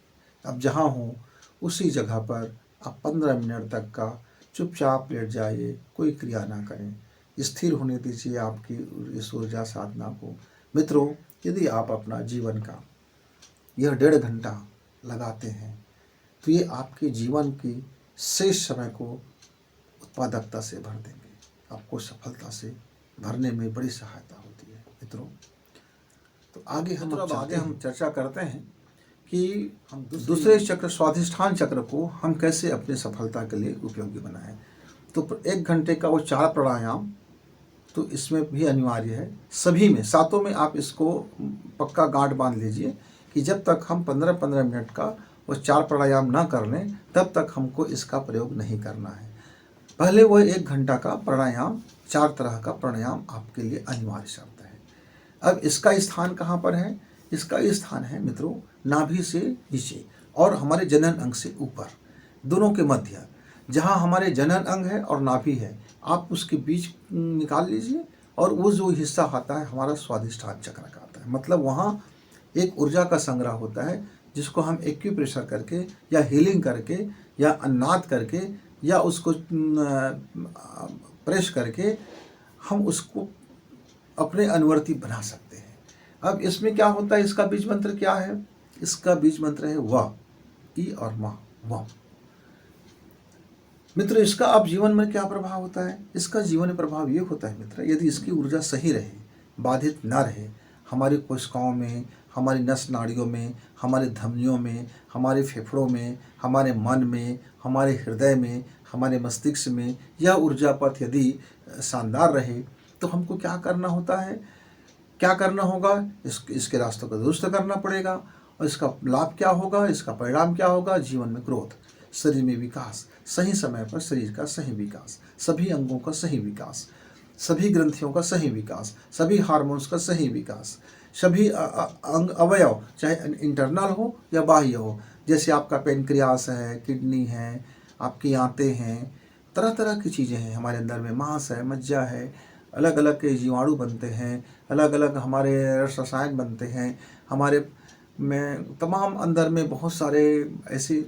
अब जहाँ हो उसी जगह पर आप 15 मिनट तक का चुपचाप लेट जाइए, कोई क्रिया ना करें, स्थिर होने दीजिए आपकी इस ऊर्जा साधना को। मित्रों, यदि आप अपना जीवन का यह 1.5 घंटा लगाते हैं तो ये आपके जीवन की शेष समय को उत्पादकता से भर देंगे, आपको सफलता से भरने में बड़ी सहायता होती है मित्रों। तो आगे हम चर्चा करते हैं कि हम दूसरे चक्र, स्वाधिष्ठान चक्र को हम कैसे अपनी सफलता के लिए उपयोगी बनाएं। तो 1 घंटे का वो 4 प्राणायाम तो इसमें भी अनिवार्य है। सभी में, सातों में आप इसको पक्का गांठ बांध लीजिए कि जब तक हम 15-15 मिनट का वो 4 प्राणायाम ना कर लें तब तक हमको इसका प्रयोग नहीं करना है। पहले वो 1 घंटा का प्राणायाम, 4 तरह का प्राणायाम आपके लिए अनिवार्य शर्त है। अब इसका स्थान कहाँ पर है? इसका स्थान है मित्रों नाभि से नीचे और हमारे जनन अंग से ऊपर, दोनों के मध्य। जहाँ हमारे जनन अंग है और नाभि है, आप उसके बीच निकाल लीजिए और वो जो हिस्सा आता है हमारा स्वादिष्ठान चक्र का आता है। मतलब वहाँ एक ऊर्जा का संग्रह होता है जिसको हम एक्यूप्रेशर करके या हीलिंग करके या अन्नाद करके या उसको प्रेस करके हम उसको अपने अनुवर्ती बना सकते हैं। अब इसमें क्या होता है, इसका बीज मंत्र क्या है? इसका बीज मंत्र है व, ई और मा, व। मित्र, इसका अब जीवन में क्या प्रभाव होता है? इसका जीवन में प्रभाव ये होता है मित्र, यदि इसकी ऊर्जा सही रहे, बाधित न रहे, हमारी कोशिकाओं में, हमारी नस नाड़ियों में, हमारे धमनियों में, हमारे फेफड़ों में, हमारे मन में, हमारे हृदय में, हमारे मस्तिष्क में यह ऊर्जा पथ यदि शानदार रहे तो हमको क्या करना होता है, क्या करना होगा? इसके रास्तों को दुरुस्त करना पड़ेगा। और इसका लाभ क्या होगा, इसका परिणाम क्या होगा? जीवन में ग्रोथ, शरीर में विकास, सही समय पर शरीर का सही विकास, सभी अंगों का सही विकास, सभी ग्रंथियों का सही विकास, सभी हार्मोन्स का सही विकास, सभी अंग अवयव चाहे इंटरनल हो या बाह्य हो, जैसे आपका पेनक्रियास है, किडनी है, आपकी आंतें हैं, तरह तरह की चीज़ें हैं हमारे अंदर में, मांस है, मज्जा है, अलग अलग के जीवाणु बनते हैं, अलग अलग हमारे रस रसायन बनते हैं, हमारे में तमाम अंदर में बहुत सारे ऐसी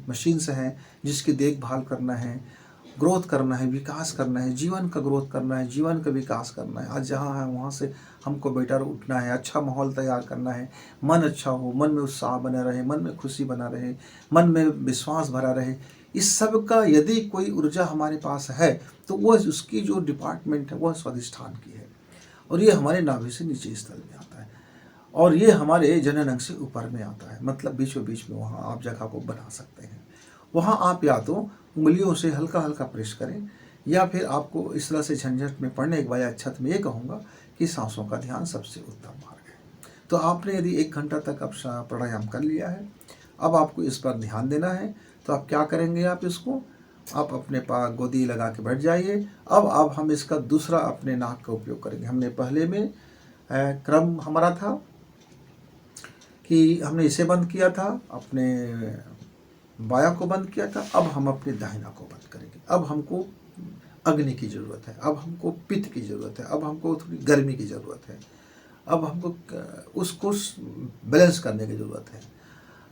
मशीन्स हैं जिसकी देखभाल करना है, ग्रोथ करना है, विकास करना है, जीवन का ग्रोथ करना है, जीवन का विकास करना है। आज जहाँ है वहाँ से हमको बेटर उठना है, अच्छा माहौल तैयार करना है, मन अच्छा हो, मन में उत्साह बना रहे, मन में खुशी बना रहे, मन में विश्वास भरा रहे। इस सब का यदि कोई ऊर्जा हमारे पास है तो वह उसकी जो डिपार्टमेंट है वह स्वादिष्ठान की है और ये हमारे नाभि से नीचे स्थल में आता है और ये हमारे जनन अंग से ऊपर में आता है। मतलब बीचों बीच में वहाँ आप जगह को बना सकते हैं। वहाँ आप या तो उंगलियों से हल्का हल्का प्रेस करें या फिर आपको इस तरह से झंझट में पड़ने के बाद छत में ये कहूँगा कि सांसों का ध्यान सबसे उत्तम मार्ग है। तो आपने यदि 1 घंटा तक अब प्राणायाम कर लिया है, अब आपको इस पर ध्यान देना है। तो आप क्या करेंगे, आप इसको आप अपने पास गोदी लगा के बैठ जाइए। अब हम इसका दूसरा अपने नाक का उपयोग करेंगे। हमने पहले में क्रम हमारा था कि हमने इसे बंद किया था, अपने बायां को बंद किया था, अब हम अपने दाहिना को बंद करेंगे। अब हमको अग्नि की ज़रूरत है, अब हमको पित्त की ज़रूरत है, अब हमको थोड़ी गर्मी की ज़रूरत है, अब हमको उसको बैलेंस करने की ज़रूरत है।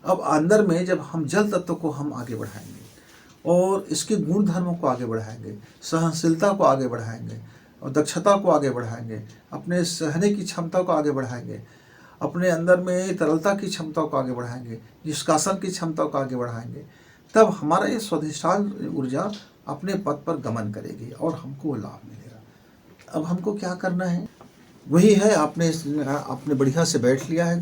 अब अंदर में जब हम जल तत्व को हम आगे बढ़ाएंगे और इसके गुण धर्मों को आगे बढ़ाएंगे, सहनशीलता को आगे बढ़ाएंगे और दक्षता को आगे बढ़ाएंगे, अपने सहने की क्षमता को आगे बढ़ाएंगे, अपने अंदर में तरलता की क्षमता को आगे बढ़ाएंगे, निष्कासन की क्षमता को आगे बढ़ाएंगे, तब हमारा ये स्वाधिष्ठान ऊर्जा अपने पद पर गमन करेगी और हमको लाभ मिलेगा। अब हमको क्या करना है, वही है, आपने बढ़िया से बैठ लिया है,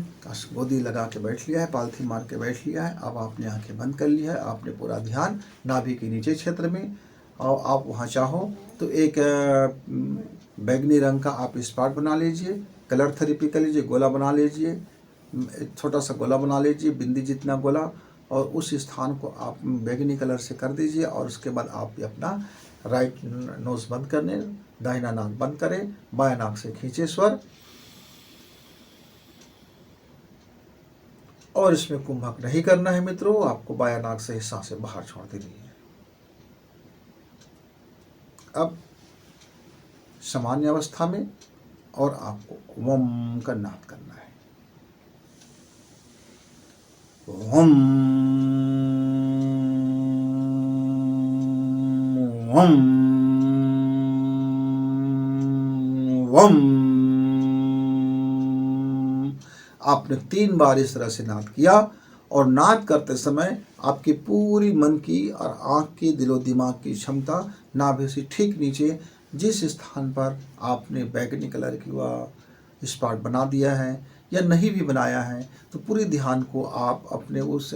गोदी लगा के बैठ लिया है, पालथी मार के बैठ लिया है। अब आपने आंखें बंद कर ली है, आपने पूरा ध्यान नाभि के नीचे क्षेत्र में, और आप वहाँ चाहो तो एक बैगनी रंग का आप स्पॉट बना लीजिए, कलर थेरेपी कर लीजिए, गोला बना लीजिए, छोटा सा गोला बना लीजिए, बिंदी जितना गोला, और उस स्थान को आप बैगनी कलर से कर दीजिए। और उसके बाद आप अपना राइट नोज बंद करने, दाहिना नाक बंद करें, बाएं नाक से खींचे स्वर, और इसमें कुंभक नहीं करना है मित्रों, आपको बाएं नाक से सांसें बाहर छोड़ देनी है। अब सामान्य अवस्था में और आपको वम का नाद करना है। वम वम वम। आपने 3 बार इस तरह से नाद किया और नाद करते समय आपकी पूरी मन की और आँख की, दिलो दिमाग की क्षमता नाभि से ठीक नीचे जिस स्थान पर आपने बैगनी कलर की वह स्पॉट बना दिया है या नहीं भी बनाया है, तो पूरे ध्यान को आप अपने उस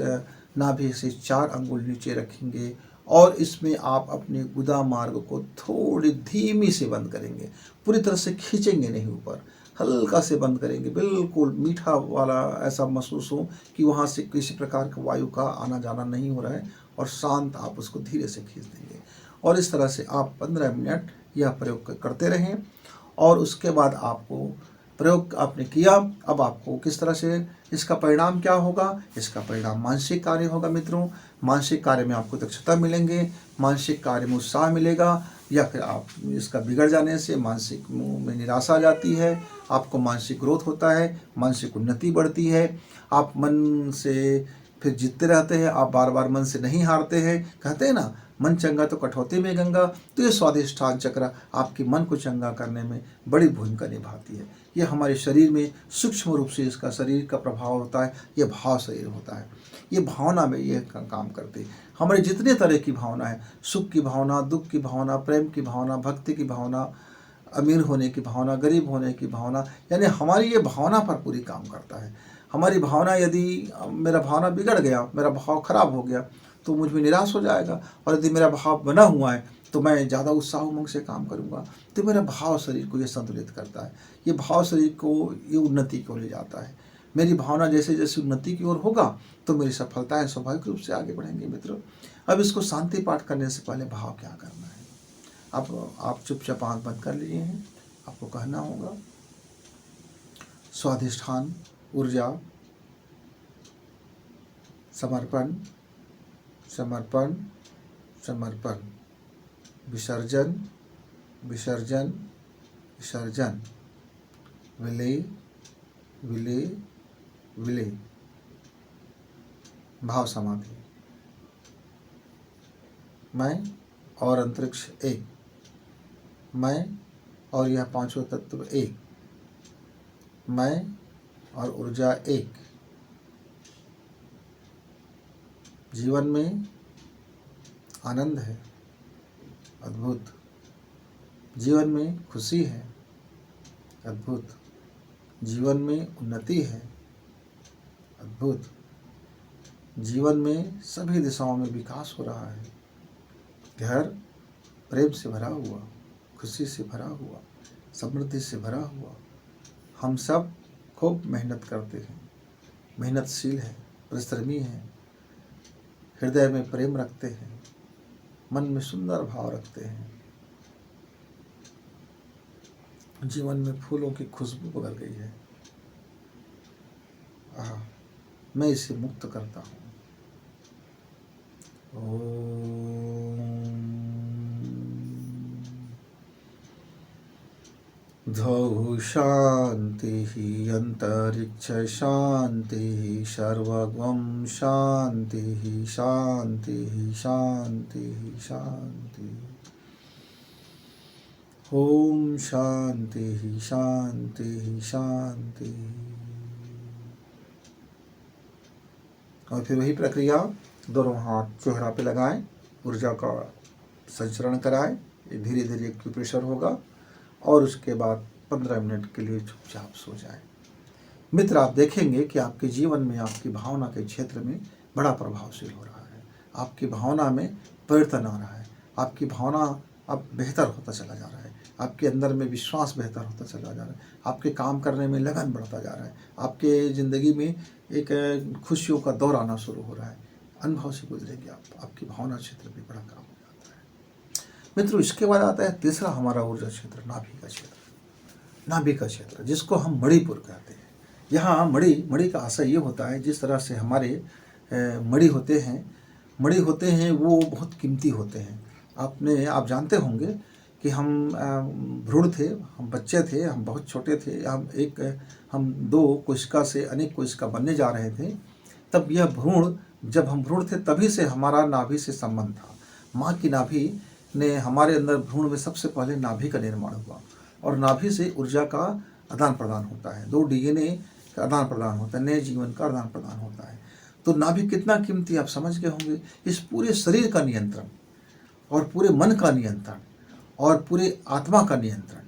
नाभि से 4 अंगुल नीचे रखेंगे और इसमें आप अपने गुदा मार्ग को थोड़ी धीमी से बंद करेंगे, पूरी तरह से खींचेंगे नहीं ऊपर, हल्का से बंद करेंगे, बिल्कुल मीठा वाला ऐसा महसूस हो कि वहाँ से किसी प्रकार का वायु का आना जाना नहीं हो रहा है, और शांत आप उसको धीरे से खींच देंगे। और इस तरह से आप 15 मिनट यह प्रयोग करते रहें। और उसके बाद आपको प्रयोग आपने किया, अब आपको किस तरह से इसका परिणाम क्या होगा? इसका परिणाम मानसिक कार्य होगा मित्रों। मानसिक कार्य में आपको दक्षता मिलेंगे, मानसिक कार्य में उत्साह मिलेगा, या फिर आप इसका बिगड़ जाने से मानसिक में निराशा आ जाती है, आपको मानसिक ग्रोथ होता है, मानसिक उन्नति बढ़ती है, आप मन से फिर जीतते रहते हैं, आप बार बार मन से नहीं हारते हैं। कहते हैं ना, मन चंगा तो कठौती में गंगा। तो ये स्वाधिष्ठान चक्र आपके मन को चंगा करने में बड़ी भूमिका निभाती है। ये हमारे शरीर में सूक्ष्म रूप से इसका शरीर का प्रभाव होता है। ये भाव शरीर होता है, ये भावना में ये काम करते हैं। हमारे जितने तरह की भावना है, सुख की भावना, दुख की भावना, प्रेम की भावना, भक्ति की भावना, अमीर होने की भावना, गरीब होने की भावना, यानी हमारी ये भावना पर पूरी काम करता है। हमारी भावना, यदि मेरा भावना बिगड़ गया, मेरा भाव खराब हो गया, तो मुझ में निराश हो जाएगा। और यदि मेरा भाव बना हुआ है तो मैं ज़्यादा उत्साह उमंग से काम करूँगा। तो मेरा भाव शरीर को ये संतुलित करता है, ये भाव शरीर को ये उन्नति को ले जाता है। मेरी भावना जैसे जैसे उन्नति की ओर होगा तो मेरी सफलताएं स्वाभाविक रूप से आगे बढ़ेंगी मित्रों। अब इसको शांति पाठ करने से पहले भाव क्या करना है? अब आप चुपचाप आँख बंद कर लिए हैं। आपको कहना होगा, स्वाधिष्ठान, ऊर्जा, समर्पण, समर्पण, समर्पण, विसर्जन, विसर्जन, विसर्जन, विलय, विलय, विलय, भाव समाधि। मैं और अंतरिक्ष एक, मैं और यह पांचों तत्व एक, मैं और ऊर्जा एक। जीवन में आनंद है, अद्भुत। जीवन में खुशी है, अद्भुत। जीवन में उन्नति है, अद्भुत। जीवन में सभी दिशाओं में विकास हो रहा है। घर प्रेम से भरा हुआ, खुशी से भरा हुआ, समृद्धि से भरा हुआ। हम सब खूब मेहनत करते हैं, मेहनतशील हैं, परिश्रमी हैं, हृदय में प्रेम रखते हैं, मन में सुंदर भाव रखते हैं। जीवन में फूलों की खुशबू बदल गई है। मैं इसे मुक्त करता हूँ। द्वौ शांति अंतरिक्ष शांति सर्वगं शांति शांति शांति शांति। ओम शांति शांति शांति। और फिर वही प्रक्रिया, दोनों हाथ चेहरा पे लगाएं, ऊर्जा का संचरण कराएं। ये धीरे धीरे एक्यूप्रेशर होगा और उसके बाद 15 मिनट के लिए चुपचाप सो जाएं। मित्र, आप देखेंगे कि आपके जीवन में आपकी भावना के क्षेत्र में बड़ा प्रभावशील हो रहा है। आपकी भावना में परिवर्तन आ रहा है, आपकी भावना अब बेहतर होता चला जा रहा है, आपके अंदर में विश्वास बेहतर होता चला जा रहा है, आपके काम करने में लगन बढ़ता जा रहा है, आपके ज़िंदगी में एक खुशियों का दौर आना शुरू हो रहा है। अनुभव से गुजरेंगे आप, आपकी भावना क्षेत्र भी बड़ा काम हो जाता है। मित्रों, इसके बाद आता है तीसरा हमारा ऊर्जा क्षेत्र, नाभि का क्षेत्र। नाभि का क्षेत्र जिसको हम मणिपुर कहते हैं। यहाँ मणि का आशय ये होता है, जिस तरह से हमारे मणि होते हैं वो बहुत कीमती होते हैं। आप जानते होंगे कि हम भ्रूण थे, हम बच्चे थे, हम बहुत छोटे थे, हम 2 कोशिका से अनेक कोशिका बनने जा रहे थे। तब यह भ्रूण, जब हम भ्रूण थे तभी से हमारा नाभि से संबंध था। माँ की नाभि ने हमारे अंदर भ्रूण में सबसे पहले नाभि का निर्माण हुआ, और नाभि से ऊर्जा का आदान प्रदान होता है, 2 DNA का आदान प्रदान होता है, नए जीवन का आदान प्रदान होता है। तो नाभि कितना कीमती आप समझ गए होंगे। इस पूरे शरीर का नियंत्रण और पूरे मन का नियंत्रण और पूरे आत्मा का नियंत्रण।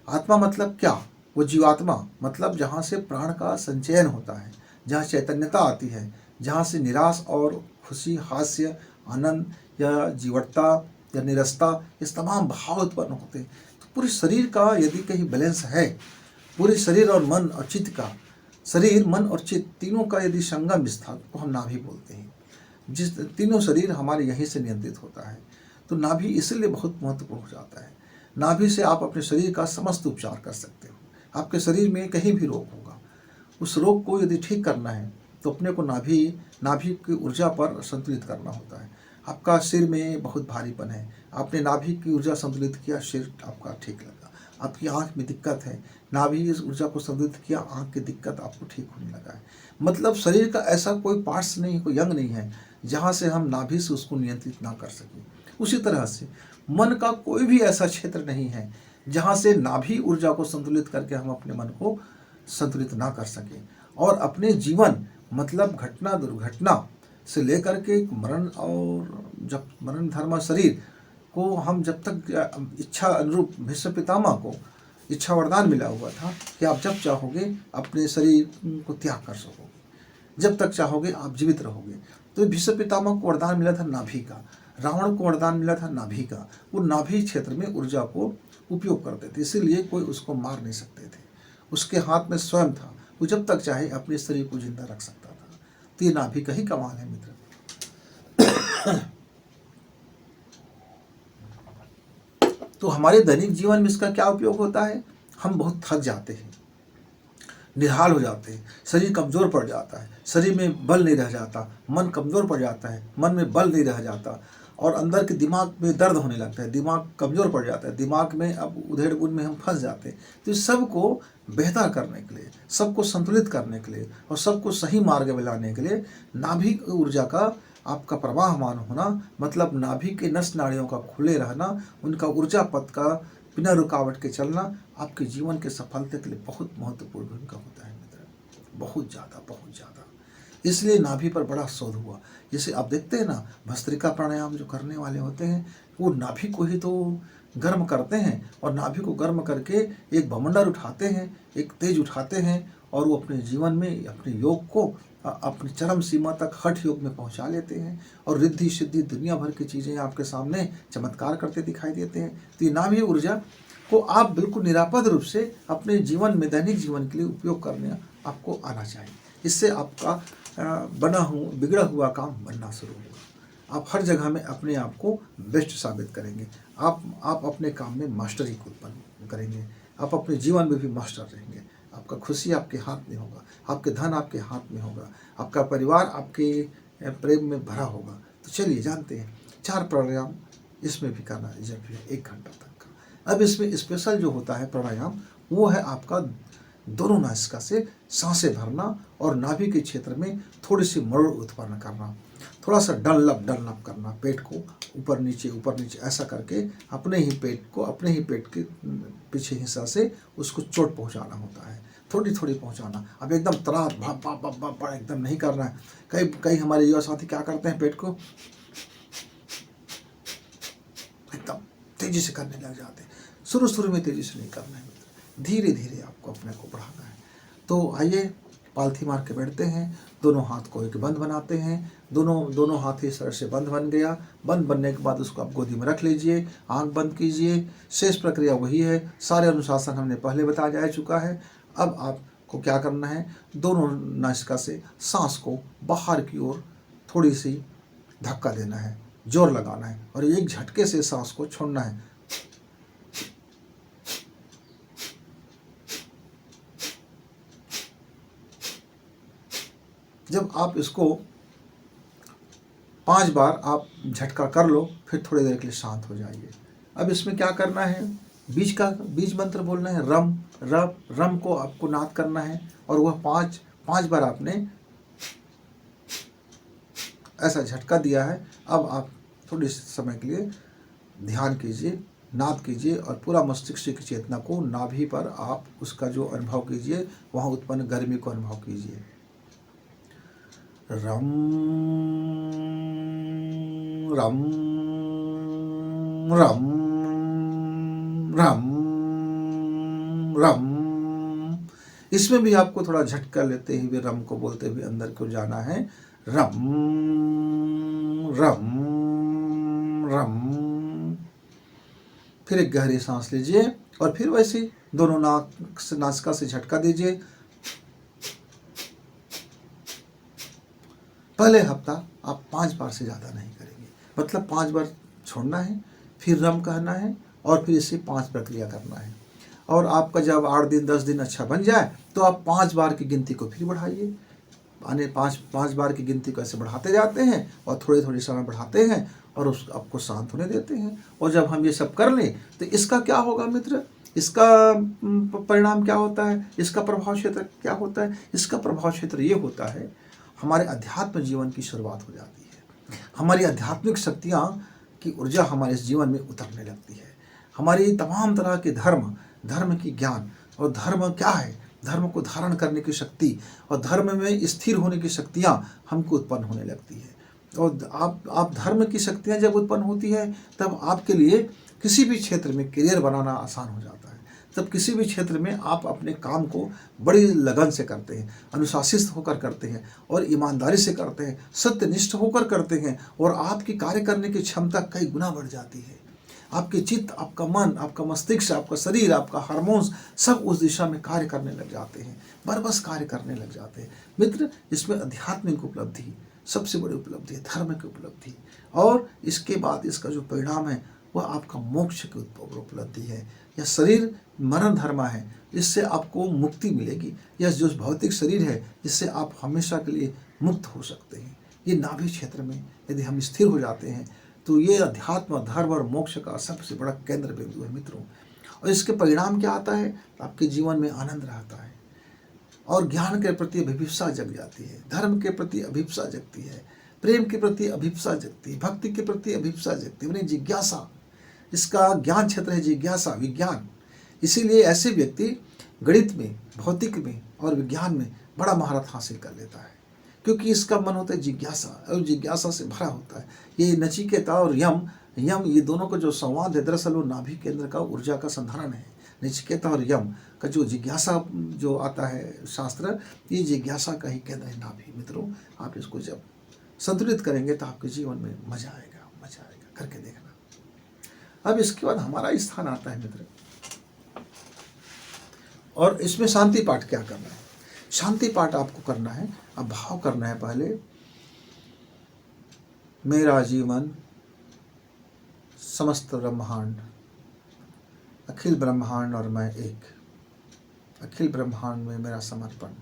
आत्मा मतलब क्या? वो जीवात्मा, मतलब जहाँ से प्राण का संचयन होता है, जहाँ चैतन्यता आती है, जहाँ से निराश और खुशी, हास्य आनंद या जीवटता या निरस्ता, इस तमाम भाव उत्पन्न होते हैं। तो पूरे शरीर का यदि कहीं बैलेंस है, पूरे शरीर और मन और चित्त का, शरीर मन और चित्त तीनों का यदि संगम स्थान को हम नाभि बोलते हैं। जिस तीनों शरीर हमारे यहीं से नियंत्रित होता है, तो नाभि इसलिए बहुत महत्वपूर्ण हो जाता है। नाभि से आप अपने शरीर का समस्त उपचार कर सकते हो। आपके शरीर में कहीं भी रोग होगा, उस रोग को यदि ठीक करना है तो अपने को नाभि की ऊर्जा पर संतुलित करना होता है। आपका सिर में बहुत भारीपन है, आपने नाभि की ऊर्जा संतुलित किया, सिर आपका ठीक लगा। आपकी आँख में दिक्कत है, नाभि इस ऊर्जा को संतुलित किया, आँख की दिक्कत आपको ठीक होने लगा है। मतलब शरीर का ऐसा कोई पार्ट्स नहीं, कोई अंग नहीं है जहाँ से हम नाभि से उसको नियंत्रित ना कर सकें। उसी तरह से मन का कोई भी ऐसा क्षेत्र नहीं है जहाँ से नाभि ऊर्जा को संतुलित करके हम अपने मन को संतुलित ना कर सकें। और अपने जीवन मतलब घटना दुर्घटना से लेकर के मरण, और जब मरण धर्म शरीर को हम जब तक इच्छा अनुरूप भीष्म पितामह को इच्छा वरदान मिला हुआ था कि आप जब चाहोगे अपने शरीर को त्याग कर सकोगे, जब तक चाहोगे आप जीवित रहोगे। तो भीष्म पितामह को वरदान मिला था नाभि का, रावण को वरदान मिला था नाभि का। वो नाभि क्षेत्र में ऊर्जा को उपयोग करते थे, इसीलिए कोई उसको मार नहीं सकते थे। उसके हाथ में स्वयं था, वो जब तक चाहे अपने शरीर को जिंदा रख सकता था। तो ये नाभि का ही कमाल है मित्र। तो हमारे दैनिक जीवन में इसका क्या उपयोग होता है? हम बहुत थक जाते हैं, निहाल हो जाते हैं, शरीर कमज़ोर पड़ जाता है, शरीर में बल नहीं रह जाता, मन कमज़ोर पड़ जाता है, मन में बल नहीं रह जाता, और अंदर के दिमाग में दर्द होने लगता है, दिमाग कमज़ोर पड़ जाता है, दिमाग में अब उधेड़ बुन में हम फंस जाते हैं। तो इस सब को बेहतर करने के लिए, सबको संतुलित करने के लिए और सबको सही मार्ग में लाने के लिए नाभि ऊर्जा का आपका प्रवाहमान होना, मतलब नाभि के नस नाड़ियों का खुले रहना, उनका ऊर्जा पथ का बिना रुकावट के चलना आपके जीवन के सफलता के लिए बहुत महत्वपूर्ण भूमिका होता है मित्र, बहुत ज़्यादा। इसलिए नाभि पर बड़ा शोध हुआ। जैसे आप देखते हैं ना, भस्त्रिका प्राणायाम जो करने वाले होते हैं वो नाभि को ही तो गर्म करते हैं, और नाभि को गर्म करके एक भमंडर उठाते हैं, एक तेज उठाते हैं, और वो अपने जीवन में अपने योग को अपनी चरम सीमा तक हठ योग में पहुंचा लेते हैं, और रिद्धि सिद्धि दुनिया भर की चीज़ें आपके सामने चमत्कार करते दिखाई देते हैं। तो ये नाभि ऊर्जा को आप बिल्कुल निरापद रूप से अपने जीवन में, दैनिक जीवन के लिए उपयोग करने आपको आना चाहिए। इससे आपका बिगड़ा हुआ काम बनना शुरू होगा। आप हर जगह में अपने आप को बेस्ट साबित करेंगे। आप अपने काम में मास्टरी को उत्पन्न करेंगे, आप अपने जीवन में भी मास्टर रहेंगे। आपका खुशी आपके हाथ में होगा, आपके धन आपके हाथ में होगा, आपका परिवार आपके प्रेम में भरा होगा। तो चलिए जानते हैं 4 प्राणायाम इसमें भी करना जरूरी है 1 घंटा तक का। अब इसमें स्पेशल जो होता है प्राणायाम, वो है आपका दोनों नासिका से सांसें भरना और नाभि के क्षेत्र में थोड़ी सी मरोड़ उत्पन्न करना, थोड़ा सा डनलप करना, पेट को ऊपर नीचे ऐसा करके अपने ही पेट के पीछे हिस्सा से उसको चोट पहुंचाना होता है, थोड़ी पहुंचाना। अब एकदम तरार भाप एकदम नहीं करना है। कई हमारे युवा साथी क्या करते हैं, पेट को एकदम तेजी से करने लग जाते हैं। शुरू में तेजी से नहीं करना है, धीरे धीरे आपको अपने को बढ़ाना है। तो आइए पालथी मार के बैठते हैं, दोनों हाथ को एक बंद बनाते हैं, दोनों हाथ इस तरह से बंद बन गया। बंद बनने के बाद उसको आप गोदी में रख लीजिए, आंख बंद कीजिए। शेष प्रक्रिया वही है, सारे अनुशासन हमने पहले बताया जा चुका है। अब आपको क्या करना है, दोनों नासिका से सांस को बाहर की ओर थोड़ी सी धक्का देना है, जोर लगाना है, और एक झटके से सांस को छोड़ना है। जब आप इसको 5 बार आप झटका कर लो, फिर थोड़ी देर के लिए शांत हो जाइए। अब इसमें क्या करना है, बीज मंत्र बोलना है, रम को आपको नाद करना है, और वह 5 बार आपने ऐसा झटका दिया है। अब आप थोड़े समय के लिए ध्यान कीजिए, नाद कीजिए, और पूरा मस्तिष्क की चेतना को नाभि पर आप उसका जो अनुभव कीजिए, वहाँ उत्पन्न गर्मी को अनुभव कीजिए। रम रम रम रम रम। इसमें भी आपको थोड़ा झटका लेते हुए, रम को बोलते हुए अंदर को जाना है। रम रम रम। फिर एक गहरी सांस लीजिए और फिर वैसे ही दोनों नासिका से झटका दीजिए। पहले हफ्ता आप 5 बार से ज़्यादा नहीं करेंगे, मतलब 5 बार छोड़ना है, फिर रम कहना है और फिर इसे 5 प्रक्रिया करना है। और आपका जब 8 दिन 10 दिन अच्छा बन जाए तो आप 5 बार की गिनती को फिर बढ़ाइए। यानी 5 बार की गिनती को ऐसे बढ़ाते जाते हैं और थोड़े थोड़े समय बढ़ाते हैं और उस आपको शांत होने देते हैं। और जब हम ये सब कर लें तो इसका क्या होगा मित्र, इसका परिणाम क्या होता है, इसका प्रभाव क्षेत्र क्या होता है? इसका प्रभाव क्षेत्र ये होता है, हमारे अध्यात्म जीवन की शुरुआत हो जाती है। हमारी आध्यात्मिक शक्तियाँ की ऊर्जा हमारे इस जीवन में उतरने लगती है। हमारी तमाम तरह के धर्म की ज्ञान, और धर्म क्या है, धर्म को धारण करने की शक्ति और धर्म में स्थिर होने की शक्तियाँ हमको उत्पन्न होने लगती है। और आप धर्म की शक्तियाँ जब उत्पन्न होती है तब आपके लिए किसी भी क्षेत्र में करियर बनाना आसान हो जाता है। तब किसी भी क्षेत्र में आप अपने काम को बड़ी लगन से करते हैं, अनुशासित होकर करते हैं और ईमानदारी से करते हैं, सत्यनिष्ठ होकर करते हैं और आपकी कार्य करने की क्षमता कई गुना बढ़ जाती है। आपके चित्त, आपका मन, आपका मस्तिष्क, आपका शरीर, आपका हार्मोन्स सब उस दिशा में कार्य करने लग जाते हैं, बरबस कार्य करने लग जाते हैं। मित्र, इसमें आध्यात्मिक उपलब्धि सबसे बड़ी उपलब्धि है, धर्म की उपलब्धि। और इसके बाद इसका जो परिणाम है वह आपका मोक्ष की उपलब्धि है। यह शरीर मरण धर्म है, इससे आपको मुक्ति मिलेगी। यह जो भौतिक शरीर है इससे आप हमेशा के लिए मुक्त हो सकते हैं। ये नाभि क्षेत्र में यदि हम स्थिर हो जाते हैं तो ये अध्यात्म, धर्म और मोक्ष का सबसे बड़ा केंद्र बिंदु है मित्रों। और इसके परिणाम क्या आता है, आपके जीवन में आनंद रहता है और ज्ञान के प्रति अभिप्सा जग जाती है, धर्म के प्रति अभिप्सा जगती है, प्रेम के प्रति अभिप्सा जगती है, भक्ति के प्रति अभिप्सा जगती है, यानी जिज्ञासा। इसका ज्ञान क्षेत्र है जिज्ञासा, विज्ञान। इसीलिए ऐसे व्यक्ति गणित में, भौतिक में और विज्ञान में बड़ा महारत हासिल कर लेता है, क्योंकि इसका मन होता है जिज्ञासा और जिज्ञासा से भरा होता है। ये नचिकेता और यम ये दोनों का जो संवाद है दरअसल वो नाभि केंद्र का ऊर्जा का संधारण है। नचिकेता और यम का जो जिज्ञासा जो आता है शास्त्र, ये जिज्ञासा का ही केंद्र है नाभि। मित्रों, आप इसको जब संतुलित करेंगे तो आपके जीवन में मजा आएगा, करके देखना। अब इसके बाद हमारा स्थान आता है मित्र, और इसमें शांति पाठ क्या करना है। शांति पाठ आपको करना है, अब भाव करना है पहले, मेरा जीवन समस्त ब्रह्मांड, अखिल ब्रह्मांड और मैं एक, अखिल ब्रह्मांड में मेरा समर्पण,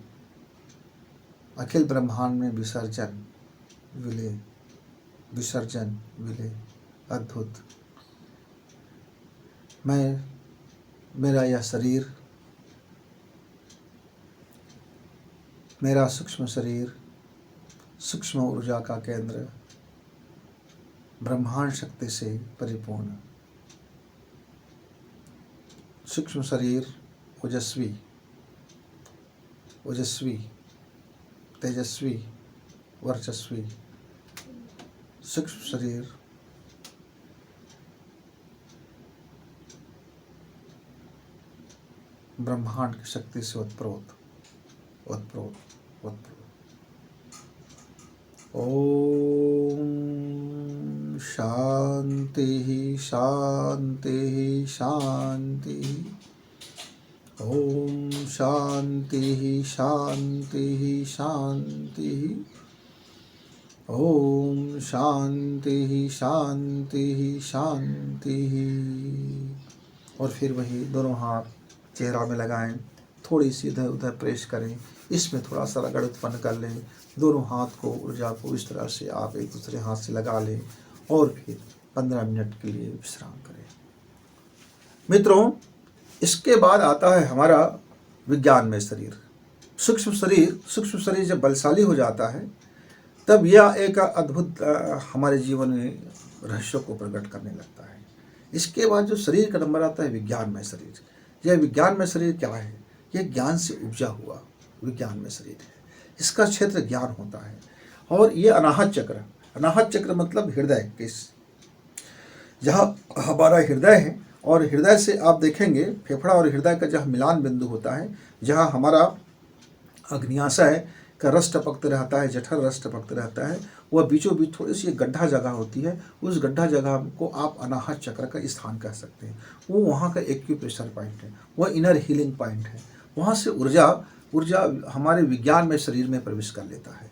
अखिल ब्रह्मांड में विसर्जन विलय अद्भुत। मेरा यह शरीर, मेरा सूक्ष्म शरीर, सूक्ष्म ऊर्जा का केंद्र, ब्रह्मांड शक्ति से परिपूर्ण। सूक्ष्म शरीर ओजस्वी, तेजस्वी, वर्चस्वी। सूक्ष्म शरीर ब्रह्मांड की शक्ति से उत्प्रोत। ओम शांति शांति शांति। ओम शांति शांति शांति। ओम शांति शांति शांति। और फिर वही दोनों हाथ चेहरा में लगाएं, थोड़ी सी इधर उधर प्रेस करें, इसमें थोड़ा सा रगड़ उत्पन्न कर लें। दोनों हाथ को, ऊर्जा को इस तरह से आप एक दूसरे हाथ से लगा लें और फिर 15 मिनट के लिए विश्राम करें। मित्रों, इसके बाद आता है हमारा विज्ञान में शरीर। सूक्ष्म शरीर जब बलशाली हो जाता है तब यह एक अद्भुत हमारे जीवन में रहस्यों को प्रकट करने लगता है। इसके बाद जो शरीर का नंबर आता है विज्ञान में शरीर। यह विज्ञान में शरीर क्या है? यह ज्ञान से उपजा हुआ विज्ञान में शरीर है। इसका क्षेत्र ज्ञान होता है। और ये अनाहत चक्र मतलब हृदय के, जहाँ हमारा हृदय है और हृदय से आप देखेंगे फेफड़ा और हृदय का जहाँ मिलान बिंदु होता है, जहाँ हमारा अग्न्याशय का रस टपकते रहता है, जठर रस टपकते रहता है, वह बीचों बीच थोड़ी सी एक गड्ढा जगह होती है। उस गड्ढा जगह को आप अनाहत चक्र का स्थान कह सकते हैं। वो वहाँ का एक्यूप्रेशर पॉइंट है, वह इनर हीलिंग पॉइंट है। वहाँ से ऊर्जा ऊर्जा हमारे विज्ञान में शरीर में प्रवेश कर लेता है।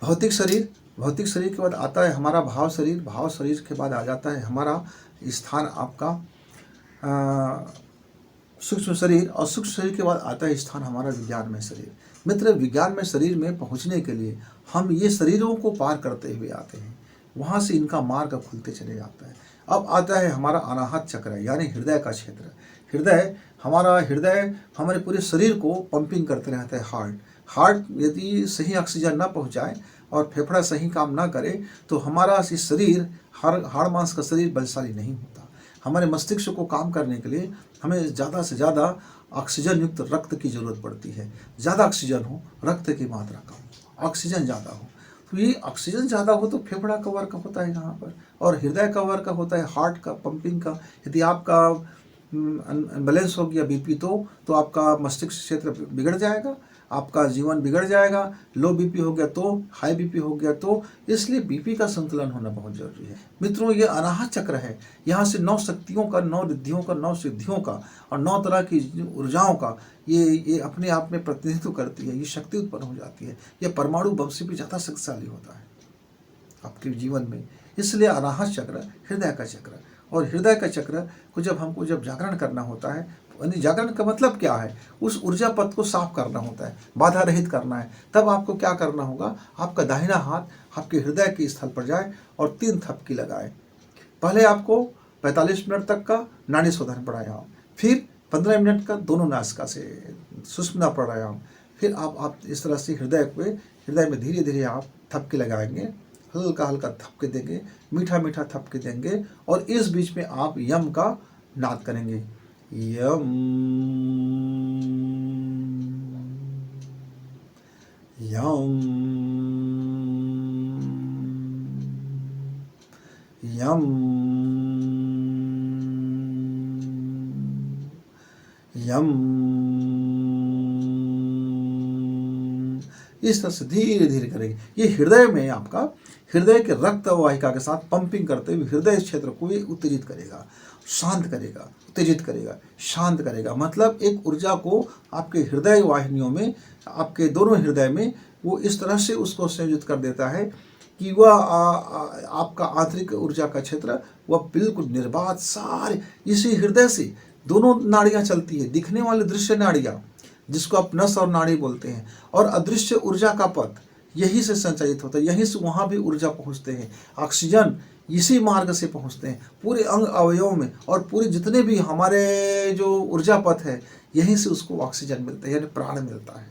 भौतिक शरीर, भौतिक शरीर के बाद आता है हमारा भाव शरीर, भाव शरीर के बाद आ जाता है हमारा स्थान आपका सूक्ष्म शरीर, और सूक्ष्म शरीर के बाद आता है स्थान हमारा विज्ञान में शरीर। मित्र, विज्ञान में शरीर में पहुंचने के लिए हम ये शरीरों को पार करते हुए आते हैं, वहाँ से इनका मार्ग खुलते चले जाता है। अब आता है हमारा अनाहत चक्र, यानी हृदय का क्षेत्र। हृदय हमारे पूरे शरीर को पंपिंग करते रहता है। हार्ट यदि सही ऑक्सीजन ना पहुँचाए और फेफड़ा सही काम ना करे तो हमारा इस शरीर हाड़ मांस का शरीर बलशाली नहीं होता। हमारे मस्तिष्क को काम करने के लिए हमें ज़्यादा से ज़्यादा ऑक्सीजन युक्त रक्त की ज़रूरत पड़ती है। ज़्यादा ऑक्सीजन हो, रक्त की मात्रा कम, ऑक्सीजन ज़्यादा हो। तो ये ऑक्सीजन ज़्यादा हो तो फेफड़ा का वर्क होता है यहाँ पर, और हृदय का वर्क होता है, हार्ट का पंपिंग का। यदि आपका बैलेंस हो गया बीपी तो आपका मस्तिष्क क्षेत्र बिगड़ जाएगा, आपका जीवन बिगड़ जाएगा। लो बीपी हो गया तो, हाई बीपी हो गया तो, इसलिए बीपी का संतुलन होना बहुत जरूरी है। मित्रों, ये अनाहत चक्र है। यहाँ से 9 शक्तियों का, 9 रिद्धियों का, 9 सिद्धियों का और 9 तरह की ऊर्जाओं का ये अपने आप में प्रतिनिधित्व करती है। ये शक्ति उत्पन्न हो जाती है। ये परमाणु बम से भी ज़्यादा शक्तिशाली होता है आपके जीवन में। इसलिए अनाहत चक्र हृदय का चक्र, और हृदय का चक्र को हमको जब जागरण करना होता है, यानी जागरण का मतलब क्या है, उस ऊर्जा पथ को साफ करना होता है, बाधा रहित करना है। तब आपको क्या करना होगा, आपका दाहिना हाथ आपके हृदय के स्थल पर जाए और 3 थपकी लगाए। पहले आपको 45 मिनट तक का नाड़ी शोधन प्राणायाम, फिर 15 मिनट का दोनों नासिका से सुषुम्ना प्राणायाम, फिर आप इस तरह से हृदय में धीरे धीरे आप थपकी लगाएंगे, हल्का हल्का थपके देंगे, मीठा मीठा थपके देंगे, और इस बीच में आप यम का नाद करेंगे। यम यम यम यम। इस तरह से धीरे धीरे करेंगे। ये हृदय में आपका, हृदय के रक्त वाहिका के साथ पंपिंग करते हुए हृदय क्षेत्र को ये उत्तेजित करेगा, शांत करेगा, उत्तेजित करेगा, शांत करेगा। मतलब एक ऊर्जा को आपके हृदय वाहिनियों में, आपके दोनों हृदय में वो इस तरह से उसको संयोजित कर देता है कि वह आपका आंतरिक ऊर्जा का क्षेत्र वह बिल्कुल निर्बाध, सारे इसी हृदय से दोनों नाड़ियाँ चलती है। दिखने वाली दृश्य नाड़ियाँ जिसको आप नस और नाड़ी बोलते हैं, और अदृश्य ऊर्जा का पथ यहीं से संचालित होता है, यहीं से वहाँ भी ऊर्जा पहुँचते हैं। ऑक्सीजन इसी मार्ग से पहुँचते हैं पूरे अंग अवयवों में, और पूरे जितने भी हमारे जो ऊर्जा पथ है यहीं से उसको ऑक्सीजन मिलता है, यानी प्राण मिलता है।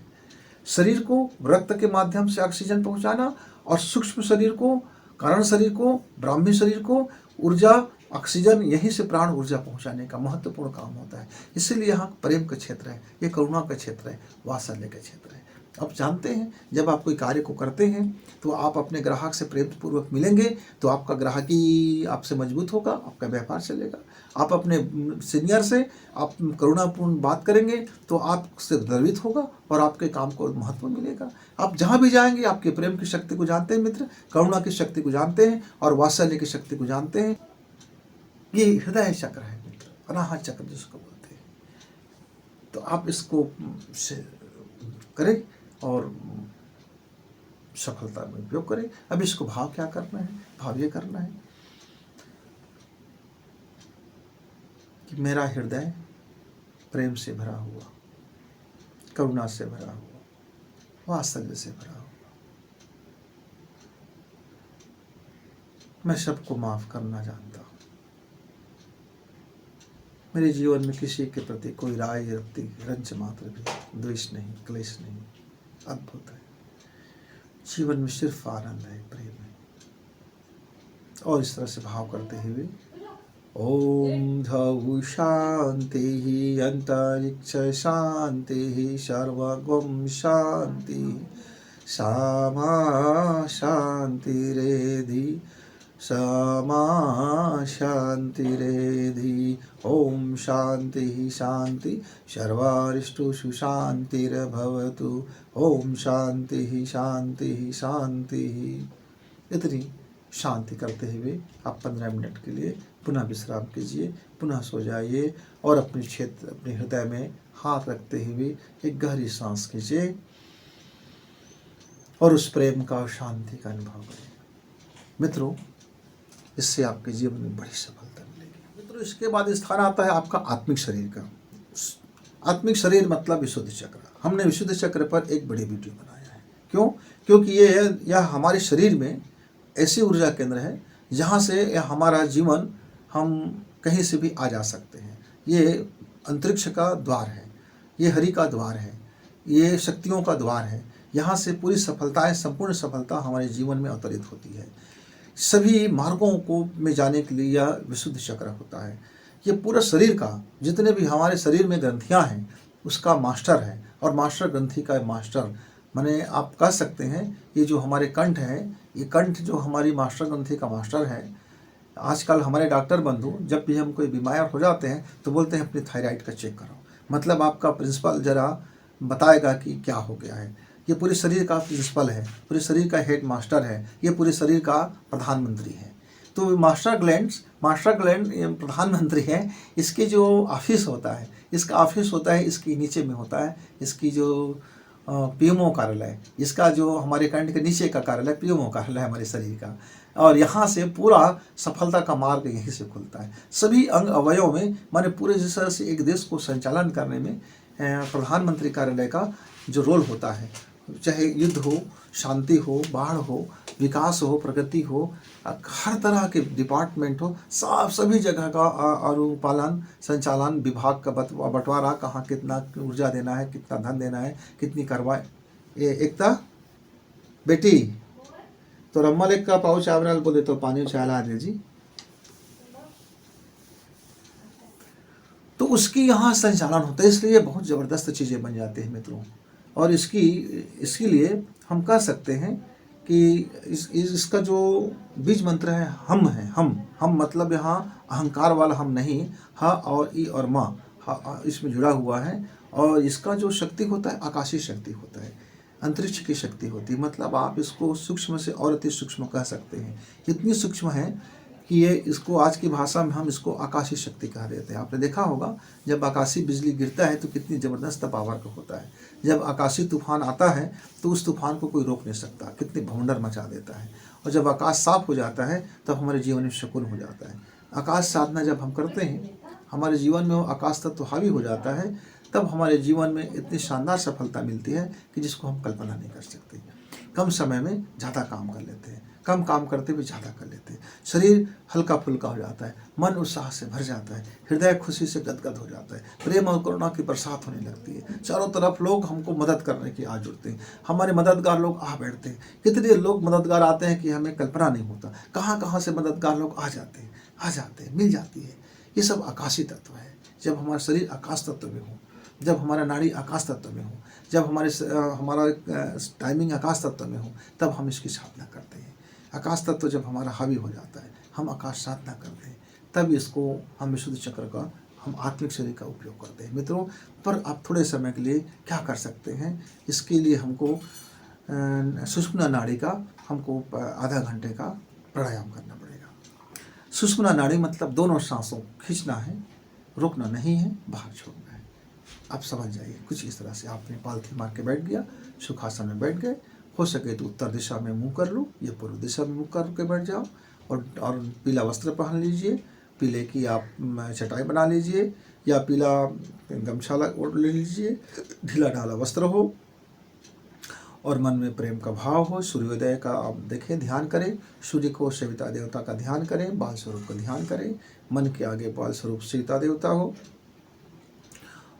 शरीर को रक्त के माध्यम से ऑक्सीजन पहुँचाना, और सूक्ष्म शरीर को, कारण शरीर को, ब्राह्मी शरीर को ऊर्जा, ऑक्सीजन, यहीं से प्राण ऊर्जा पहुंचाने का महत्वपूर्ण काम होता है। इसीलिए यहाँ प्रेम का क्षेत्र है, ये करुणा का क्षेत्र है, वात्सल्य का क्षेत्र है। आप जानते हैं, जब आप कोई कार्य को करते हैं तो आप अपने ग्राहक से प्रेम पूर्वक मिलेंगे तो आपका ग्राहकी आपसे मजबूत होगा, आपका व्यापार चलेगा। आप अपने सीनियर से आप करुणापूर्ण बात करेंगे तो आपसे गर्वित होगा और आपके काम को महत्व मिलेगा। आप जहाँ भी जाएंगे आपके प्रेम की शक्ति को जानते हैं मित्र, करुणा की शक्ति को जानते हैं और वात्सल्य की शक्ति को जानते हैं। ये हृदय चक्र है मित्र, अनाहत चक्र जिसको बोलते हैं। तो आप इसको करें और सफलता में उपयोग करें। अब इसको भाव क्या करना है, भाव ये करना है कि मेरा हृदय प्रेम से भरा हुआ, करुणा से भरा हुआ, वात्सल्य से भरा हुआ, मैं सबको माफ करना जानता हूँ। मेरे जीवन में किसी के प्रति कोई राय रत्ती रंच मात्र भी द्वेष नहीं, क्लेश नहीं। अद्भुत है, जीवन में सिर्फ आनंद है, प्रेम है। और इस तरह से भाव करते हुए ओम धौ शांति अंतरिक्ष शांति सर्वगम शांति सामा शांति रेधि समा शांतिरेधि। ओम शांति शांति सर्वारिष्टुषु शांतिर्भवतु। ओम शांति शांति शांति। इतनी शांति करते हुए आप 15 मिनट के लिए पुनः विश्राम कीजिए, पुनः सो जाइए और अपने हृदय में हाथ रखते हुए एक गहरी सांस कीजिए और उस प्रेम का और शांति का अनुभव करें। मित्रों, इससे आपके जीवन में बड़ी सफलता मिलेगी। मित्रों, इसके बाद स्थान आता है आपका आत्मिक शरीर का। आत्मिक शरीर मतलब विशुद्ध चक्र। हमने विशुद्ध चक्र पर एक बड़ी वीडियो बनाया है। क्यों? क्योंकि यह हमारे शरीर में ऐसी ऊर्जा केंद्र है जहाँ से हमारा जीवन हम कहीं से भी आ जा सकते हैं। ये अंतरिक्ष का द्वार है, ये हरि का द्वार है, ये शक्तियों का द्वार है। यहाँ से पूरी सफलताएं, संपूर्ण सफलता हमारे जीवन में अवतरित होती है। सभी मार्गों को में जाने के लिए यह विशुद्ध चक्र होता है। ये पूरा शरीर का, जितने भी हमारे शरीर में ग्रंथियाँ हैं उसका मास्टर है, और मास्टर ग्रंथि का मास्टर माने आप कह सकते हैं ये जो हमारे कंठ है, ये कंठ जो हमारी मास्टर ग्रंथि का मास्टर है। आजकल हमारे डॉक्टर बंधु जब भी हम कोई बीमार हो जाते हैं तो बोलते हैं अपनी थायराइड का चेक करो। मतलब आपका प्रिंसिपल जरा बताएगा कि क्या हो गया है। ये पूरे शरीर का प्रिंसिपल है, पूरे शरीर का हेड मास्टर है, ये पूरे शरीर का प्रधानमंत्री है। तो मास्टर ग्लैंड प्रधानमंत्री है। इसके जो ऑफिस होता है, इसका ऑफिस होता है इसके नीचे में होता है, इसकी जो पीएमओ कार्यालय, इसका जो हमारे कंठ के नीचे का कार्यालय पीएमओ कार्यालय हमारे शरीर का। और यहाँ से पूरा सफलता का मार्ग यहीं से खुलता है। सभी अंग अवयव में माने पूरे जिस तरह से एक देश को संचालन करने में प्रधानमंत्री कार्यालय का जो रोल होता है, चाहे युद्ध हो, शांति हो, बाढ़ हो, विकास हो, प्रगति हो, हर तरह के डिपार्टमेंट हो, सभी जगह का अनुपालन संचालन विभाग का बंटवारा, कहाँ कितना ऊर्जा देना है, कितना धन देना है, कितनी करवाए। एकता बेटी तो रम्मल एक का पाउच आवरल बोले तो पानी चला दे जी। तो उसकी यहाँ संचालन होता है, इसलिए बहुत ज़बरदस्त चीज़ें बन जाती हैं मित्रों। और इसके लिए हम कह सकते हैं कि इसका जो बीज मंत्र है हम हैं। हम मतलब यहाँ अहंकार वाला हम नहीं, हा और ई और माँ हा इसमें जुड़ा हुआ है। और इसका जो शक्ति होता है आकाशीय शक्ति होता है, अंतरिक्ष की शक्ति होती है। मतलब आप इसको सूक्ष्म से और अति सूक्ष्म कह सकते हैं। इतनी सूक्ष्म है कि ये इसको आज की भाषा में हम इसको आकाशीय शक्ति कह देते हैं। आपने देखा होगा जब आकाशीय बिजली गिरता है तो कितनी ज़बरदस्त पावर का होता है। जब आकाशीय तूफान आता है तो उस तूफान को कोई रोक नहीं सकता, कितनी भवंडर मचा देता है। और जब आकाश साफ हो जाता है तब हमारे जीवन में सुकून हो जाता है। आकाश साधना जब हम करते हैं, हमारे जीवन में वो आकाश तत्व हावी हो जाता है, तब हमारे जीवन में इतनी शानदार सफलता मिलती है कि जिसको हम कल्पना नहीं कर सकते। कम समय में ज़्यादा काम कर लेते हैं, कम काम करते हुए ज़्यादा कर लेते हैं। शरीर हल्का फुल्का हो जाता है, मन उत्साह से भर जाता है, हृदय खुशी से गदगद हो जाता है, प्रेम और करुणा की बरसात होने लगती है। चारों तरफ लोग हमको मदद करने की आ जुड़ते हैं, हमारे मददगार लोग आ बैठते हैं। कितने लोग मददगार आते हैं कि हमें कल्पना नहीं होता। कहाँ कहाँ से मददगार लोग आ जाते हैं, मिल जाती है। ये सब आकाशीय तत्व है। जब हमारा शरीर आकाश तत्व में हो, जब हमारा नाड़ी आकाश तत्व में हो, जब हमारा टाइमिंग आकाश तत्व में हो, तब हम इसकी साधना करते हैं। आकाश तत्व जब हमारा हावी हो जाता है, हम आकाश साधना करते हैं, तब इसको हम विशुद्ध चक्र का, हम आत्मिक शरीर का उपयोग करते हैं मित्रों। पर आप थोड़े समय के लिए क्या कर सकते हैं, इसके लिए हमको सुषुम्ना नाड़ी का हमको आधा घंटे का प्राणायाम करना पड़ेगा। सुषुम्ना नाड़ी मतलब दोनों सांसों खींचना है, रुकना नहीं है, बाहर छोड़ना है। आप समझ जाइए, कुछ इस तरह से आपने पालथी मार के बैठ गया, सुखासन में बैठ गए। हो सके तो उत्तर दिशा में मुंह कर लो, या पूर्व दिशा में मुंह करके बैठ जाओ, और पीला वस्त्र पहन लीजिए, पीले की आप चटाई बना लीजिए, या पीला गमछा ओढ़ ले लीजिए, ढीला ढाला वस्त्र हो, और मन में प्रेम का भाव हो। सूर्योदय का आप देखें, ध्यान करें, सूर्य को सविता देवता का ध्यान करें, बाल स्वरूप का ध्यान करें। मन के आगे बाल स्वरूप सविता देवता हो,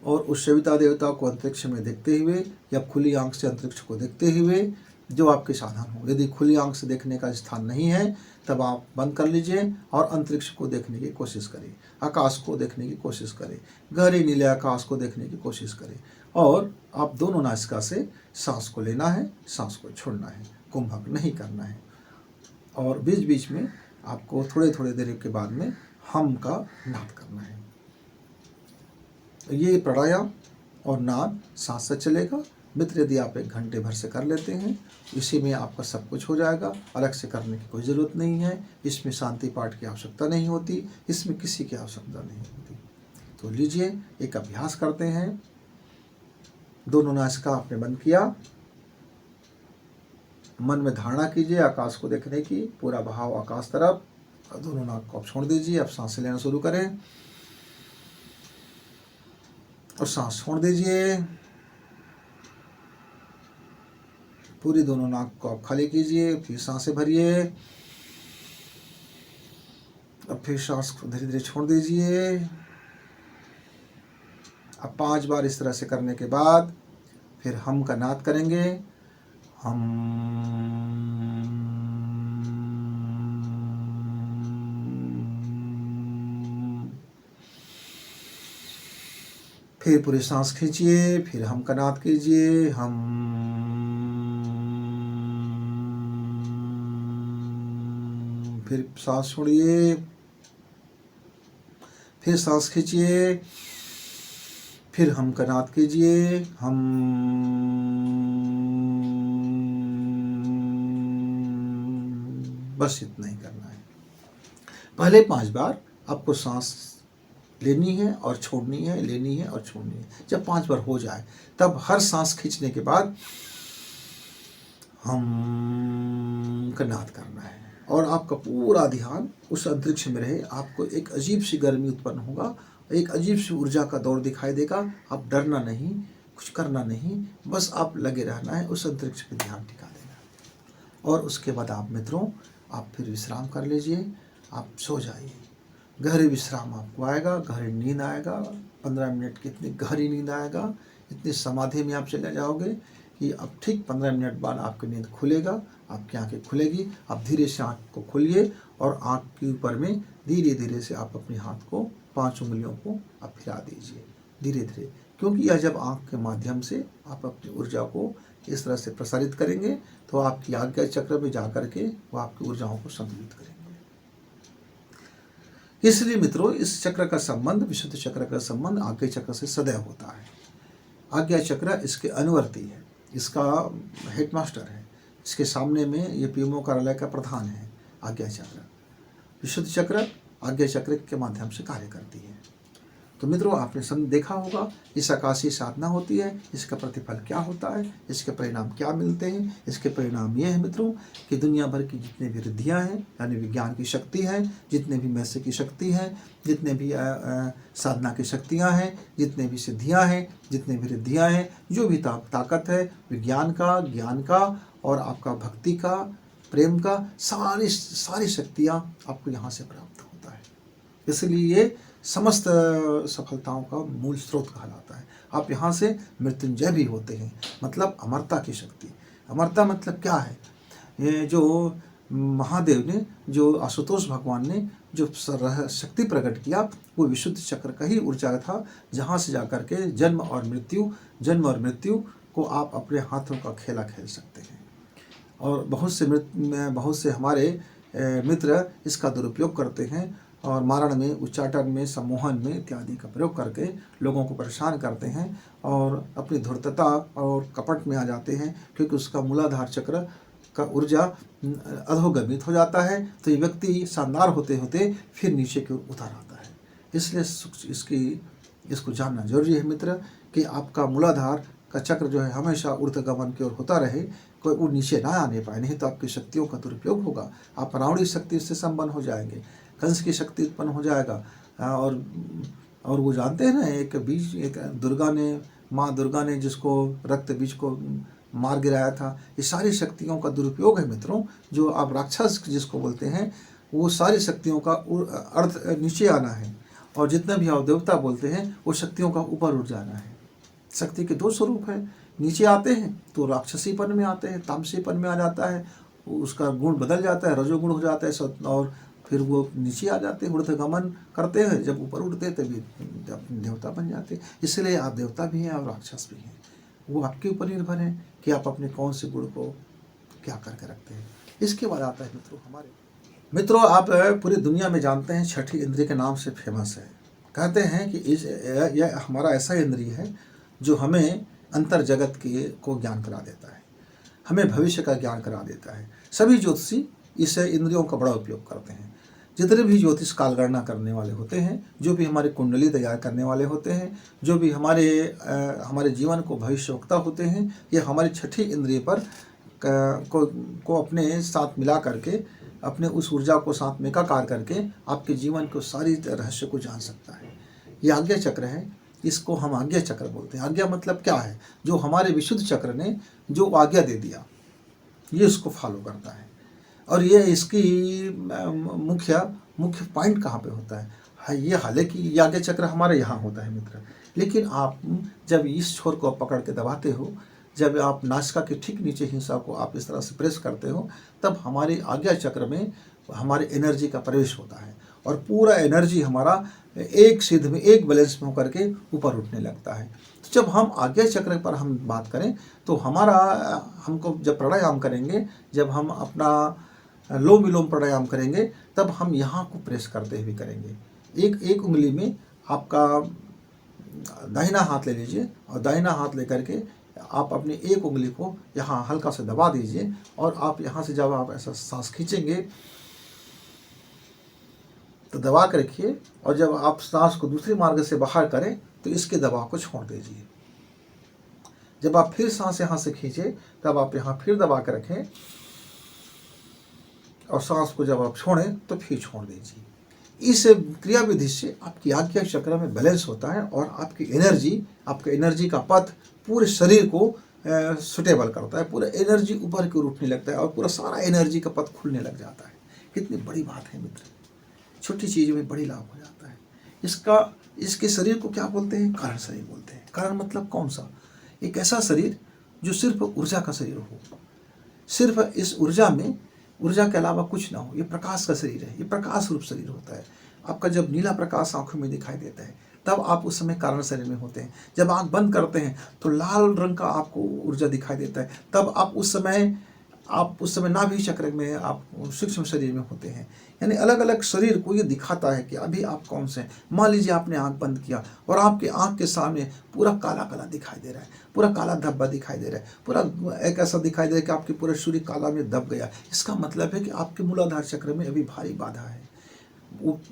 और उस सविता देवता को अंतरिक्ष में देखते हुए या खुली आंख से अंतरिक्ष को देखते हुए जो आपके साधन हो। यदि खुली आंख से देखने का स्थान नहीं है तब आप बंद कर लीजिए और अंतरिक्ष को देखने की कोशिश करें, आकाश को देखने की कोशिश करें, गहरे नीले आकाश को देखने की कोशिश करें। और आप दोनों नासिका से सांस को लेना है, सांस को छोड़ना है, कुंभक नहीं करना है। और बीच बीच में आपको थोड़े थोड़े देर के बाद में हम का नाद करना है। ये प्राणायाम और नाद साथ साथ चलेगा। मित्र, यदि आप 1 घंटे भर से कर लेते हैं, इसी में आपका सब कुछ हो जाएगा। अलग से करने की कोई ज़रूरत नहीं है। इसमें शांति पाठ की आवश्यकता नहीं होती, इसमें किसी की आवश्यकता नहीं होती। तो लीजिए, एक अभ्यास करते हैं। दोनों नासिका आपने बंद किया, मन में धारणा कीजिए आकाश को देखने की, पूरा बहाव आकाश तरफ। दोनों नाक को आप छोड़ दीजिए। अब सांसें लेना शुरू करें और सांस छोड़ दीजिए। पूरी दोनों नाक को आप खाली कीजिए, फिर सांसें भरिए। अब फिर सांस को धीरे धीरे छोड़ दीजिए। अब 5 बार इस तरह से करने के बाद फिर हम का नाद करेंगे। हम। फिर पूरी सांस खींचिए, फिर हम का नाद कीजिए। हम। फिर सांस छोड़िए, फिर सांस खींचिए, फिर हम का नाद कीजिए। हम। बस इतना ही करना है। पहले 5 बार आपको सांस लेनी है और छोड़नी है, लेनी है और छोड़नी है। जब 5 बार हो जाए तब हर सांस खींचने के बाद हम का नाद करना है और आपका पूरा ध्यान उस अंतरिक्ष में रहे। आपको एक अजीब सी गर्मी उत्पन्न होगा, एक अजीब सी ऊर्जा का दौर दिखाई देगा। आप डरना नहीं, कुछ करना नहीं, बस आप लगे रहना है, उस अंतरिक्ष पे ध्यान टिका देना। और उसके बाद आप मित्रों, आप फिर विश्राम कर लीजिए, आप सो जाइए। गहरी विश्राम आपको आएगा, गहरी नींद आएगा। 15 मिनट की इतनी गहरी नींद आएगा, इतनी समाधि में आप चले जाओगे कि अब ठीक 15 मिनट बाद आपकी नींद खुलेगा, आपकी आंखें खुलेगी। आप धीरे से आंख को खोलिए और आंख के ऊपर में धीरे धीरे से आप अपने हाथ को 5 उंगलियों को आप फिरा दीजिए धीरे धीरे, क्योंकि यह जब आंख के माध्यम से आप अपनी ऊर्जा को इस तरह से प्रसारित करेंगे तो आपकी आज्ञा चक्र में जा करके वो आपकी ऊर्जाओं को संतुलित करेंगे। इसलिए मित्रों, इस चक्र का संबंध, विशुद्ध चक्र का संबंध आज्ञा चक्र से सदैव होता है। आज्ञा चक्र इसके अनुवर्ती है, इसका हेडमास्टर है। इसके सामने में ये पीएमओ कार्यालय का प्रधान है। आज्ञा चक्र, विशुद्ध चक्र आज्ञा चक्र के माध्यम से कार्य करती है। तो मित्रों, आपने देखा होगा इस आकाशीय साधना होती है, इसका प्रतिफल क्या होता है, इसके परिणाम क्या मिलते हैं। इसके परिणाम ये है मित्रों कि दुनिया भर की जितने भी रिद्धियाँ हैं, यानी विज्ञान की शक्ति है, जितने भी मैसे की शक्ति है, जितने भी साधना की शक्तियाँ हैं, जितने भी सिद्धियाँ हैं, जितने भी रिद्धियाँ हैं, जो भी ताकत है विज्ञान का, ज्ञान का और आपका भक्ति का, प्रेम का, सारी शक्तियाँ आपको यहाँ से प्राप्त होता है। इसलिए ये समस्त सफलताओं का मूल स्रोत कहलाता है। आप यहाँ से मृत्युंजय भी होते हैं, मतलब अमरता की शक्ति। अमरता मतलब क्या है? ये जो महादेव ने, जो आशुतोष भगवान ने जो शक्ति प्रकट किया, वो विशुद्ध चक्र का ही ऊर्जा था, जहाँ से जाकर के जन्म और मृत्यु को आप अपने हाथों का खेला खेल सकते हैं। और बहुत से हमारे मित्र इसका दुरुपयोग करते हैं और मारण में, उच्चाटन में, सम्मोहन में इत्यादि का प्रयोग करके लोगों को परेशान करते हैं और अपनी धूर्तता और कपट में आ जाते हैं, क्योंकि उसका मूलाधार चक्र का ऊर्जा अधोगमित हो जाता है। तो ये व्यक्ति शानदार होते होते फिर नीचे की ओर उतार आता है। इसलिए इसको जानना जरूरी है मित्र कि आपका मूलाधार का चक्र जो है हमेशा ऊर्ध्वगमन की ओर होता रहे, कोई वो नीचे ना आने पाए, नहीं तो आपकी शक्तियों का दुरुपयोग होगा। आप रावणी शक्ति से संपन्न हो जाएंगे, कंस की शक्ति उत्पन्न हो जाएगा। और वो जानते हैं ना, एक माँ दुर्गा ने जिसको रक्त बीज को मार गिराया था। ये सारी शक्तियों का दुरुपयोग है मित्रों। जो आप राक्षस जिसको बोलते हैं, वो सारी शक्तियों का अर्थ नीचे आना है, और जितना भी आप देवता बोलते हैं वो शक्तियों का ऊपर उठ जाना है। शक्ति के 2 स्वरूप हैं। नीचे आते हैं तो राक्षसीपन में आते हैं, तामसीपन में आ जाता है, उसका गुण बदल जाता है, रजोगुण हो जाता है, और फिर वो नीचे आ जाते हैं, ऊर्ध्वगमन करते हैं। जब ऊपर उठते हैं तभी देवता बन जाते हैं। इसलिए आप देवता भी हैं और राक्षस भी हैं। वो आपके ऊपर निर्भर है कि आप अपने कौन से गुण को क्या करके रखते हैं। इसके बाद आता है मित्रों हमारे मित्रों, आप पूरी दुनिया में जानते हैं छठी इंद्रिय के नाम से फेमस है। कहते हैं कि यह हमारा ऐसा इंद्रिय है जो हमें अंतर जगत के को ज्ञान करा देता है, हमें भविष्य का ज्ञान करा देता है। सभी ज्योतिषी इस इंद्रियों का बड़ा उपयोग करते हैं। जितने भी ज्योतिष कालगणना करने वाले होते हैं, जो भी हमारी कुंडली तैयार करने वाले होते हैं, जो भी हमारे जीवन को भविष्यवक्ता होते हैं, ये हमारी छठी इंद्रिय पर को अपने साथ मिला करके, अपने उस ऊर्जा को साथ में एकाकार करके आपके जीवन को सारी रहस्य को जान सकता है। ये आज्ञा चक्र है, इसको हम आज्ञा चक्र बोलते हैं। आज्ञा मतलब क्या है? जो हमारे विशुद्ध चक्र ने जो आज्ञा दे दिया, ये उसको फॉलो करता है। और ये इसकी मुख्य पॉइंट कहाँ पे होता है? ये हालांकि ये आज्ञा चक्र हमारे यहाँ होता है मित्र, लेकिन आप जब इस छोर को पकड़ के दबाते हो, जब आप नासिका के ठीक नीचे हिस्सा को आप इस तरह से प्रेस करते हो, तब हमारे आज्ञा चक्र में हमारे एनर्जी का प्रवेश होता है और पूरा एनर्जी हमारा एक सिद्ध में, एक बैलेंस में होकर के ऊपर उठने लगता है। तो जब हम आज्ञा चक्र पर हम बात करें तो हमको जब प्राणायाम करेंगे, जब हम अपना लोम विलोम प्राणायाम करेंगे, तब हम यहाँ को प्रेस करते हुए करेंगे। एक उंगली में आपका दाहिना हाथ ले लीजिए और दाहिना हाथ लेकर के आप अपनी एक उंगली को यहाँ हल्का से दबा दीजिए और आप यहाँ से जब आप ऐसा सांस खींचेंगे तो दबा कर रखिए, और जब आप सांस को दूसरे मार्ग से बाहर करें तो इसके दबाव को छोड़ दीजिए। जब आप फिर सांस यहाँ से खींचे तब आप यहाँ फिर दबा कर रखें और सांस को जब आप छोड़ें तो फिर छोड़ दीजिए। इस क्रिया विधि से आपकी आज्ञा चक्र में बैलेंस होता है और आपके एनर्जी का पथ पूरे शरीर को सुटेबल करता है। पूरा एनर्जी ऊपर की ओर उठने लगता है और पूरा सारा एनर्जी का पथ खुलने लग जाता है। कितनी बड़ी बात है मित्र, छोटी चीज़ में बड़ी लाभ हो जाता है। इसके शरीर को क्या बोलते हैं? कारण शरीर बोलते हैं। कारण मतलब कौन सा? एक ऐसा शरीर जो सिर्फ ऊर्जा का शरीर हो, सिर्फ इस ऊर्जा के अलावा कुछ ना हो। ये प्रकाश का शरीर है, ये प्रकाश रूप शरीर होता है। आपका जब नीला प्रकाश आंखों में दिखाई देता है तब आप उस समय कारण शरीर में होते हैं। जब आंख बंद करते हैं तो लाल रंग का आपको ऊर्जा दिखाई देता है, तब आप उस समय नाभि चक्र में आप सूक्ष्म शरीर में होते हैं। यानी अलग अलग शरीर को ये दिखाता है कि अभी आप कौन से हैं। मान लीजिए आपने आंख बंद किया और आपके आंख के सामने पूरा काला काला दिखाई दे रहा है, पूरा काला धब्बा दिखाई दे रहा है, पूरा एक ऐसा दिखाई दे रहा है कि आपके पूरा शरीर काला में दब गया। इसका मतलब है कि आपके मूलाधार चक्र में अभी भारी बाधा है,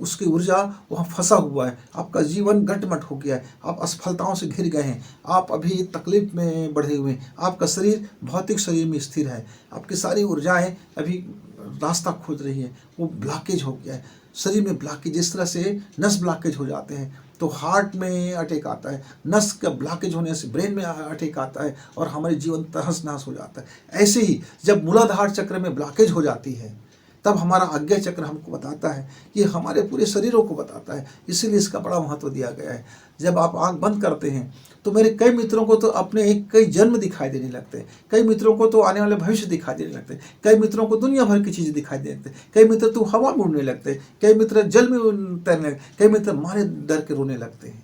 उसकी ऊर्जा वहाँ फंसा हुआ है। आपका जीवन गटमट हो गया है, आप असफलताओं से घिर गए हैं, आप अभी तकलीफ में बढ़े हुए हैं। आपका शरीर भौतिक शरीर में स्थिर है, आपकी सारी ऊर्जाएं अभी रास्ता खोज रही है, वो ब्लॉकेज हो गया है। शरीर में ब्लॉकेज, जिस तरह से नस ब्लॉकेज हो जाते हैं तो हार्ट में अटैक आता है, नस का ब्लॉकेज होने से ब्रेन में अटैक आता है और हमारे जीवन तहस नहस हो जाता है। ऐसे ही जब मूलाधार चक्र में ब्लॉकेज हो जाती है तब हमारा आज्ञा चक्र हमको बताता है, ये हमारे पूरे शरीरों को बताता है। इसीलिए इसका बड़ा महत्व दिया गया है। जब आप आंख बंद करते हैं तो मेरे कई मित्रों को तो अपने कई जन्म दिखाई देने लगते हैं, कई मित्रों को तो आने वाले भविष्य दिखाई देने लगते हैं, कई मित्रों को दुनिया भर की चीज़ें दिखाई देने लगते हैं, कई मित्र तो हवा में उड़ने लगते हैं, कई मित्र जल में तैरने लगते, कई मित्र मारे डर के रोने लगते हैं।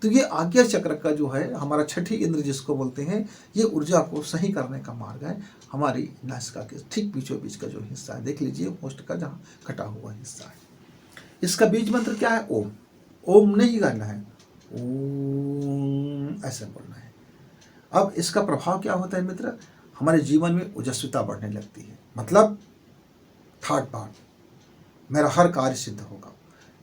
तो ये आज्ञा चक्र का जो है हमारा छठी इंद्र जिसको बोलते हैं, ये ऊर्जा को सही करने का मार्ग है। हमारी नासिका के ठीक बीचों बीच का जो हिस्सा है, देख लीजिए होस्ट का जहाँ कटा हुआ हिस्सा है, इसका बीज मंत्र क्या है? ओम। ओम नहीं करना है, ओम ऐसे बोलना है। अब इसका प्रभाव क्या होता है मित्र? हमारे जीवन में ओजस्विता बढ़ने लगती है। मतलब थर्ड पार्ट, मेरा हर कार्य सिद्ध होगा,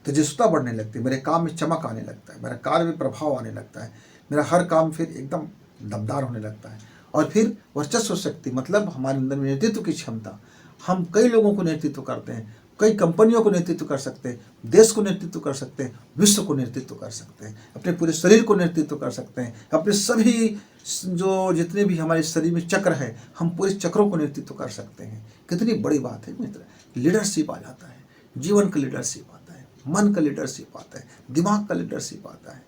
तेजस्विता बढ़ने लगती है, मेरे काम में चमक आने लगता है, मेरा कार्य में प्रभाव आने लगता है, मेरा हर काम फिर एकदम दमदार होने लगता है। और फिर वर्चस्व शक्ति, मतलब हमारे अंदर में नेतृत्व की क्षमता, हम कई लोगों को नेतृत्व करते हैं, कई कंपनियों को नेतृत्व कर सकते हैं, देश को नेतृत्व कर सकते हैं, विश्व को नेतृत्व कर सकते हैं, अपने पूरे शरीर को नेतृत्व कर सकते हैं, अपने सभी जितने भी हमारे शरीर में चक्र है, हम पूरे चक्रों को नेतृत्व कर सकते हैं। कितनी बड़ी बात है मित्र। लीडरशिप आ जाता है, जीवन का लीडरशिप आता है, मन का लीडरशिप आता है, दिमाग का लीडरशिप आता है।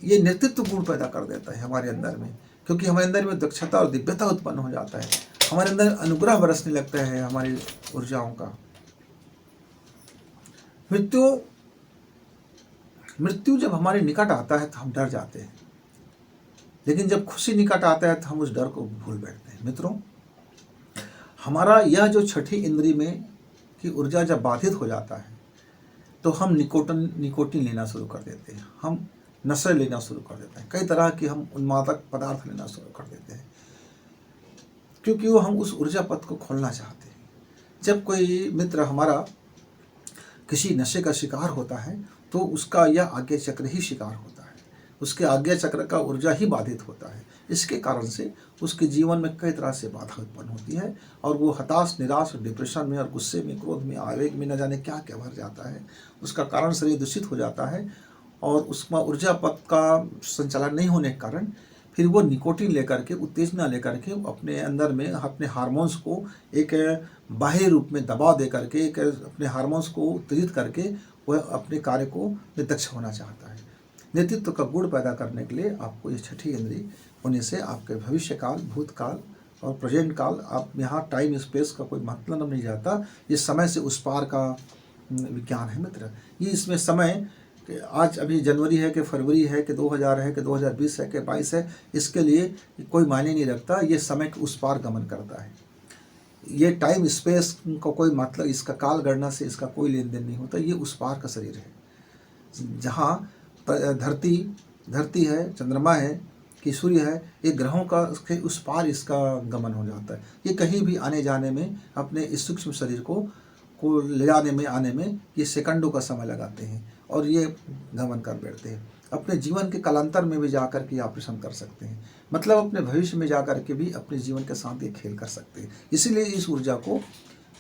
ये नेतृत्व गुण पैदा कर देता है हमारे अंदर में, क्योंकि हमारे अंदर में दक्षता और दिव्यता उत्पन्न हो जाता है, हमारे अंदर अनुग्रह बरसने लगता है हमारी ऊर्जाओं का। मृत्यु जब हमारे निकट आता है तो हम डर जाते हैं, लेकिन जब खुशी निकट आता है तो हम उस डर को भूल बैठते हैं। मित्रों, हमारा यह जो छठी इंद्री में कि ऊर्जा जब बाधित हो जाता है तो हम निकोटीन लेना शुरू कर देते हैं, हम नशे लेना शुरू कर देते हैं, कई तरह की हम उन्मादक पदार्थ लेना शुरू कर देते हैं, क्योंकि वो हम उस ऊर्जा पथ को खोलना चाहते हैं। जब कोई मित्र हमारा किसी नशे का शिकार होता है तो उसका यह आज्ञा चक्र ही शिकार होता है, उसके आज्ञा चक्र का ऊर्जा ही बाधित होता है। इसके कारण से उसके जीवन में कई तरह से बाधा उत्पन्न होती है और वो हताश, निराश, डिप्रेशन में और गुस्से में, क्रोध में, आवेग में न जाने क्या क्या भर जाता है। उसका कारण शरीर दूषित हो जाता है और उसका ऊर्जा पथ का संचालन नहीं होने के कारण फिर वो निकोटीन लेकर के, उत्तेजना लेकर के अपने अंदर में अपने हार्मोन्स को एक बाह्य रूप में दबाव दे करके, एक अपने हार्मोन्स को उत्तेजित करके वह अपने कार्य को में दक्ष होना चाहता है। नेतृत्व का गुण पैदा करने के लिए आपको ये छठी इंद्री होने से आपके भविष्य काल, भूतकाल और प्रेजेंट काल, आप यहाँ टाइम स्पेस का कोई मतलब नहीं जाता। ये समय से उस पार का विज्ञान है मित्र। ये इसमें समय आज अभी जनवरी है कि फरवरी है कि 2000 है कि 2020 है कि 22 है, इसके लिए कोई मायने नहीं रखता। ये समय के उस पार गमन करता है। ये टाइम स्पेस का कोई मतलब, इसका काल गणना से इसका कोई लेन देन नहीं होता। ये उस पार का शरीर है जहाँ धरती है, चंद्रमा है कि सूर्य है, ये ग्रहों का उसके उस पार इसका गमन हो जाता है। ये कहीं भी आने जाने में, अपने इस सूक्ष्म शरीर को ले जाने में, आने में ये सेकंडों का समय लगाते हैं और ये गमन कर बैठते हैं। अपने जीवन के कालांतर में भी जाकर के ऑपरेशन कर सकते हैं, मतलब अपने भविष्य में जाकर के भी अपने जीवन के साथ ये खेल कर सकते हैं। इसीलिए इस ऊर्जा को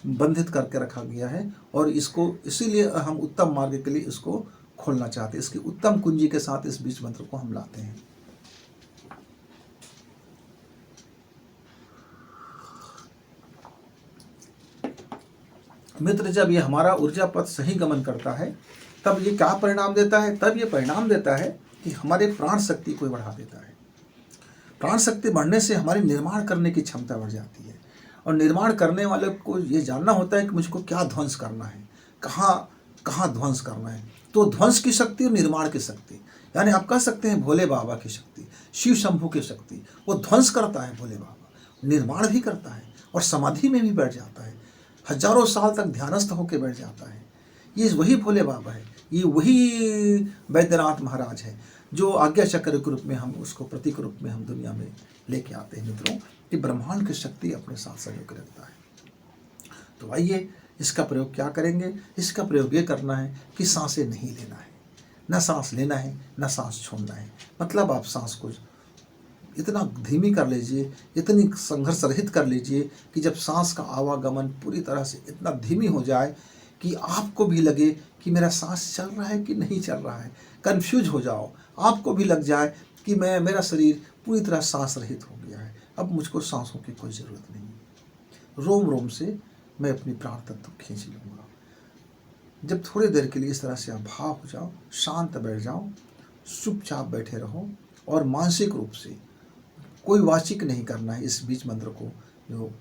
बंधित करके रखा गया है और इसको इसीलिए हम उत्तम मार्ग के लिए इसको खोलना चाहते हैं। इसकी उत्तम कुंजी के साथ इस बीज मंत्र को हम लाते हैं। मित्र, जब ये हमारा ऊर्जा पथ सही गमन करता है तब ये क्या परिणाम देता है? तब ये परिणाम देता है कि हमारे प्राण शक्ति को बढ़ा देता है। प्राण शक्ति बढ़ने से हमारी निर्माण करने की क्षमता बढ़ जाती है और निर्माण करने वाले को ये जानना होता है कि मुझको क्या ध्वंस करना है, कहाँ ध्वंस करना है। तो ध्वंस की शक्ति और निर्माण की शक्ति, यानी आप कह सकते हैं भोले बाबा की शक्ति, शिव शंभू की शक्ति। वो ध्वंस करता है भोले बाबा, निर्माण भी करता है और समाधि में भी बैठ जाता है, हजारों साल तक ध्यानस्थ होकर बैठ जाता है। ये वही भोले बाबा है, ये वही वैद्यनाथ महाराज है जो आज्ञा चक्र के रूप में हम उसको प्रतीक रूप में हम दुनिया में लेके आते हैं मित्रों, कि ब्रह्मांड की शक्ति अपने साथ संजो के रखता है। तो आइए इसका प्रयोग क्या करेंगे? इसका प्रयोग ये करना है कि सांसें नहीं लेना है, न सांस लेना है न सांस छोड़ना है। मतलब आप सांस को इतना धीमी कर लीजिए, इतनी संघर्ष रहित कर लीजिए कि जब सांस का आवागमन पूरी तरह से इतना धीमी हो जाए कि आपको भी लगे कि मेरा सांस चल रहा है कि नहीं चल रहा है। कंफ्यूज हो जाओ, आपको भी लग जाए कि मेरा शरीर पूरी तरह सांस रहित हो गया है, अब मुझको सांसों की कोई ज़रूरत नहीं। रोम रोम से मैं अपनी प्राण तत्व खींच लूँगा। जब थोड़ी देर के लिए इस तरह से आप भाव हो जाओ, शांत बैठ जाओ, चुपचाप बैठे रहो और मानसिक रूप से कोई वाचिक नहीं करना है इस बीज मंत्र को, जो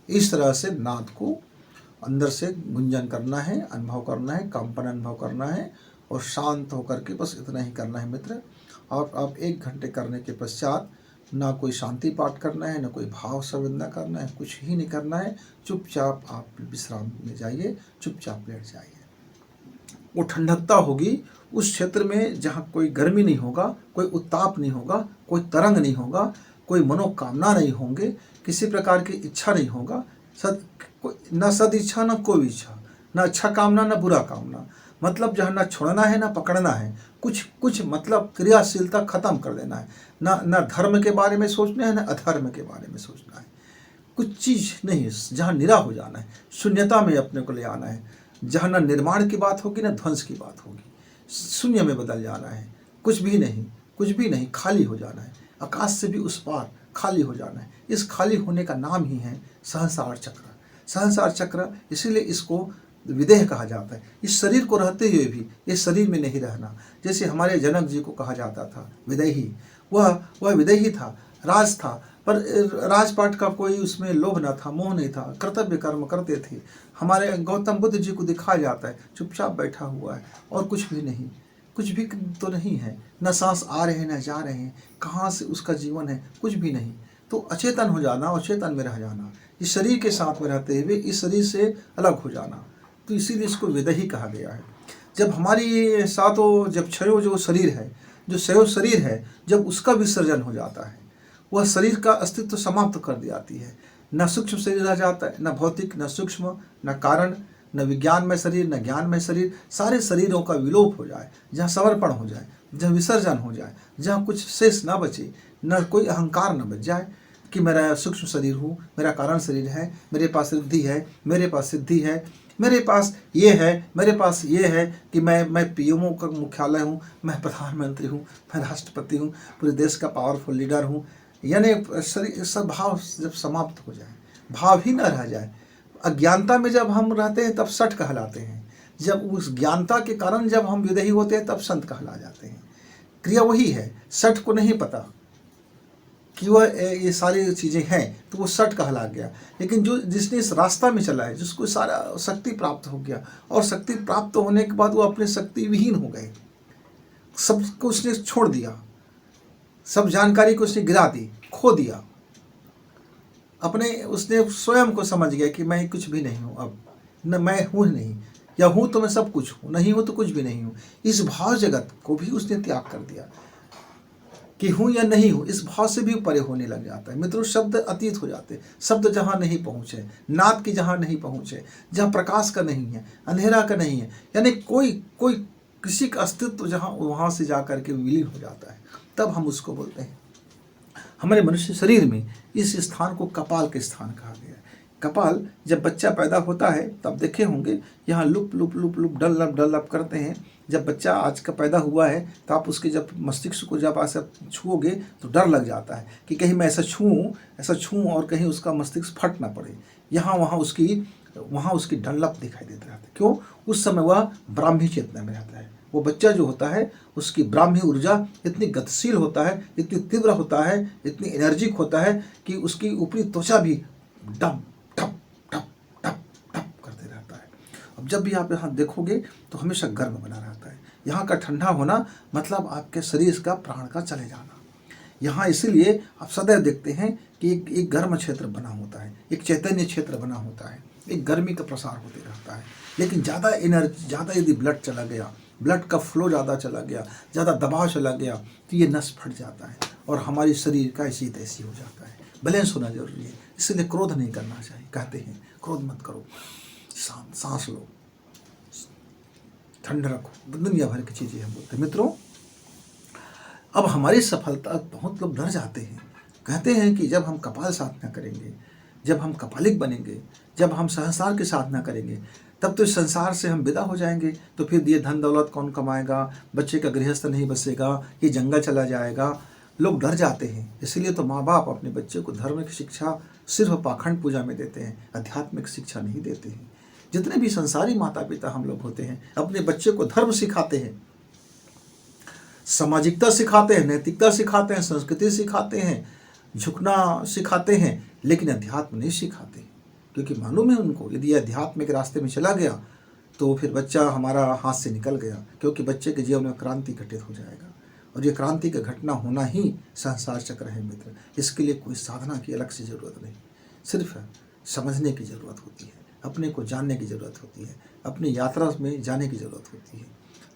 इस तरह से नाद को अंदर से गुंजन करना है, अनुभव करना है, कंपन अनुभव करना है और शांत होकर के बस इतना ही करना है मित्र। और आप 1 घंटे करने के पश्चात ना कोई शांति पाठ करना है, ना कोई भाव संवेदना करना है, कुछ ही नहीं करना है। चुपचाप आप विश्राम में जाइए, चुपचाप लेट जाइए। वो ठंडकता होगी उस क्षेत्र में जहाँ कोई गर्मी नहीं होगा, कोई उत्ताप नहीं होगा, कोई तरंग नहीं होगा, कोई मनोकामना नहीं होंगे, किसी प्रकार की इच्छा नहीं होगा, न सद इच्छा न कोई इच्छा, न अच्छा कामना न बुरा कामना। मतलब जहाँ ना छोड़ना है ना पकड़ना है, कुछ मतलब क्रियाशीलता खत्म कर देना है। न धर्म के बारे में सोचना है, न अधर्म के बारे में सोचना है, कुछ चीज़ नहीं। जहाँ निरा हो जाना है, शून्यता में अपने को ले आना है, जहाँ न निर्माण की बात होगी न ध्वंस की बात होगी, शून्य में बदल जाना है। कुछ भी नहीं, खाली हो जाना है। आकाश से भी उस पार खाली हो जाना है। इस खाली होने का नाम ही है सहस्रार चक्र। सहस्रार चक्र इसीलिए इसको विदेह कहा जाता है। इस शरीर को रहते हुए भी इस शरीर में नहीं रहना। जैसे हमारे जनक जी को कहा जाता था विदेही, वह विदेही था, राज था, पर राजपाट का कोई उसमें लोभ न था, मोह नहीं था, कर्तव्य कर्म करते थे। हमारे गौतम बुद्ध जी को दिखाया जाता है चुपचाप बैठा हुआ है और कुछ भी नहीं, कुछ भी तो नहीं है, न सांस आ रहे हैं न जा रहे हैं, कहाँ से उसका जीवन है, कुछ भी नहीं। तो अचेतन हो जाना और चेतन में रह जाना, इस शरीर के साथ में रहते हुए इस शरीर से अलग हो जाना, तो इसीलिए इसको विदेही कहा गया है। जब हमारी सातों जब क्षयो जो शरीर है, जो क्षयो शरीर है, जब उसका विसर्जन हो जाता है, वह शरीर का अस्तित्व समाप्त कर दी जाती है। न सूक्ष्म शरीर रह जाता है, न भौतिक, न सूक्ष्म, न कारण, न विज्ञानमय शरीर, न ज्ञानमय शरीर। सारे शरीरों का विलोप हो जाए, जहाँ समर्पण हो जाए, जहाँ विसर्जन हो जाए, जहाँ कुछ शेष न बचे, न कोई अहंकार न बच जाए कि मेरा सूक्ष्म शरीर हूँ, मेरा कारण शरीर है, मेरे पास रिद्धि है, मेरे पास सिद्धि है, मेरे पास ये है, मेरे पास ये है कि मैं पीएमओ का मुख्यालय हूँ, मैं प्रधानमंत्री हूँ, मैं राष्ट्रपति हूँ, पूरे देश का पावरफुल लीडर हूँ। यानी शरीर सब भाव जब समाप्त हो जाए, भाव ही न रह जाए। अज्ञानता में जब हम रहते हैं तब सठ कहलाते हैं, जब उस ज्ञानता के कारण जब हम विदेही होते हैं तब संत कहला जाते हैं। क्रिया वही है, सठ को नहीं पता कि वह ये सारी चीज़ें हैं तो वो सठ कहला गया। लेकिन जो जिसने इस रास्ता में चला है, जिसको सारा शक्ति प्राप्त हो गया, और शक्ति प्राप्त होने के बाद वो अपने शक्ति विहीन हो गए, सबको उसने छोड़ दिया, सब जानकारी को उसने गिरा दी, खो दिया, अपने उसने स्वयं को समझ गया कि मैं कुछ भी नहीं हूँ, अब न मैं हूँ नहीं, या हूँ तो मैं सब कुछ हूँ, नहीं हूँ तो कुछ भी नहीं हूँ। इस भाव जगत को भी उसने त्याग कर दिया कि हूँ या नहीं हूँ, इस भाव से भी परे होने लग जाता है। मित्रों, शब्द अतीत हो जाते, शब्द जहाँ नहीं पहुँचे, नाद की जहाँ नहीं पहुँचे, जहाँ प्रकाश का नहीं है, अंधेरा का नहीं है, यानी कोई कोई किसी का अस्तित्व जहाँ वहाँ से जा कर के विलीन हो जाता है, तब हम उसको बोलते हैं। हमारे मनुष्य शरीर में इस स्थान को कपाल के स्थान कहा गया है। कपाल जब बच्चा पैदा होता है तब देखे होंगे यहाँ लुप लुप लुप लुप डल अप करते हैं। जब बच्चा आज का पैदा हुआ है तो आप उसके जब मस्तिष्क को जब ऐसा छूओगे तो डर लग जाता है कि कहीं मैं ऐसा छूँ और कहीं उसका मस्तिष्क फट ना पड़े। यहाँ वहाँ उसकी डंलप दिखाई देता रहता है। क्यों? उस समय वह ब्राह्मी चेतना में रहता है। वो बच्चा जो होता है उसकी ब्राह्मी ऊर्जा इतनी गतिशील होता है, इतनी तीव्र होता है, इतनी एनर्जिक होता है कि उसकी ऊपरी त्वचा भी डम टप टप टप टप करते रहता है। अब जब भी आप यहाँ देखोगे तो हमेशा गर्म बना रहता है। यहाँ का ठंडा होना मतलब आपके शरीर का प्राण का चले जाना। यहाँ इसीलिए आप सदैव देखते हैं कि एक गर्म क्षेत्र बना होता है, एक चैतन्य क्षेत्र बना होता है, एक गर्मी का प्रसार होते रहता है। लेकिन ज़्यादा यदि ब्लड चला गया, ब्लड का फ्लो ज़्यादा चला गया, ज़्यादा दबाव चला गया तो ये नस फट जाता है और हमारी शरीर का ऐसी तैसी हो जाता है। बैलेंस होना जरूरी है। इसलिए क्रोध नहीं करना चाहिए। कहते हैं क्रोध मत करो, शांत सांस लो, ठंड रखो, दुनिया भर की चीज़ें हम बोलते हैं। मित्रों, अब हमारी सफलता बहुत लोग डर जाते हैं। कहते हैं कि जब हम कपाल साधना करेंगे, जब हम कपालिक बनेंगे, जब हम सहस्रार की साधना करेंगे तब तो इस संसार से हम विदा हो जाएंगे। तो फिर ये धन दौलत कौन कमाएगा, बच्चे का गृहस्थ नहीं बसेगा, ये जंगल चला जाएगा। लोग डर जाते हैं। इसलिए तो माँ बाप अपने बच्चे को धर्म की शिक्षा सिर्फ पाखंड पूजा में देते हैं, आध्यात्मिक शिक्षा नहीं देते हैं। जितने भी संसारी माता पिता हम लोग होते हैं अपने बच्चे को धर्म सिखाते हैं, सामाजिकता सिखाते हैं, नैतिकता सिखाते हैं, संस्कृति सिखाते हैं, झुकना सिखाते हैं, लेकिन अध्यात्म नहीं सिखाते। क्योंकि मालूम है उनको यदि अध्यात्म के रास्ते में चला गया तो फिर बच्चा हमारा हाथ से निकल गया, क्योंकि बच्चे के जीवन में क्रांति घटित हो जाएगा। और ये क्रांति का घटना होना ही संसार चक्र है मित्र। इसके लिए कोई साधना की अलग से ज़रूरत नहीं, सिर्फ समझने की ज़रूरत होती है, अपने को जानने की ज़रूरत होती है, अपनी यात्रा में जाने की ज़रूरत होती है।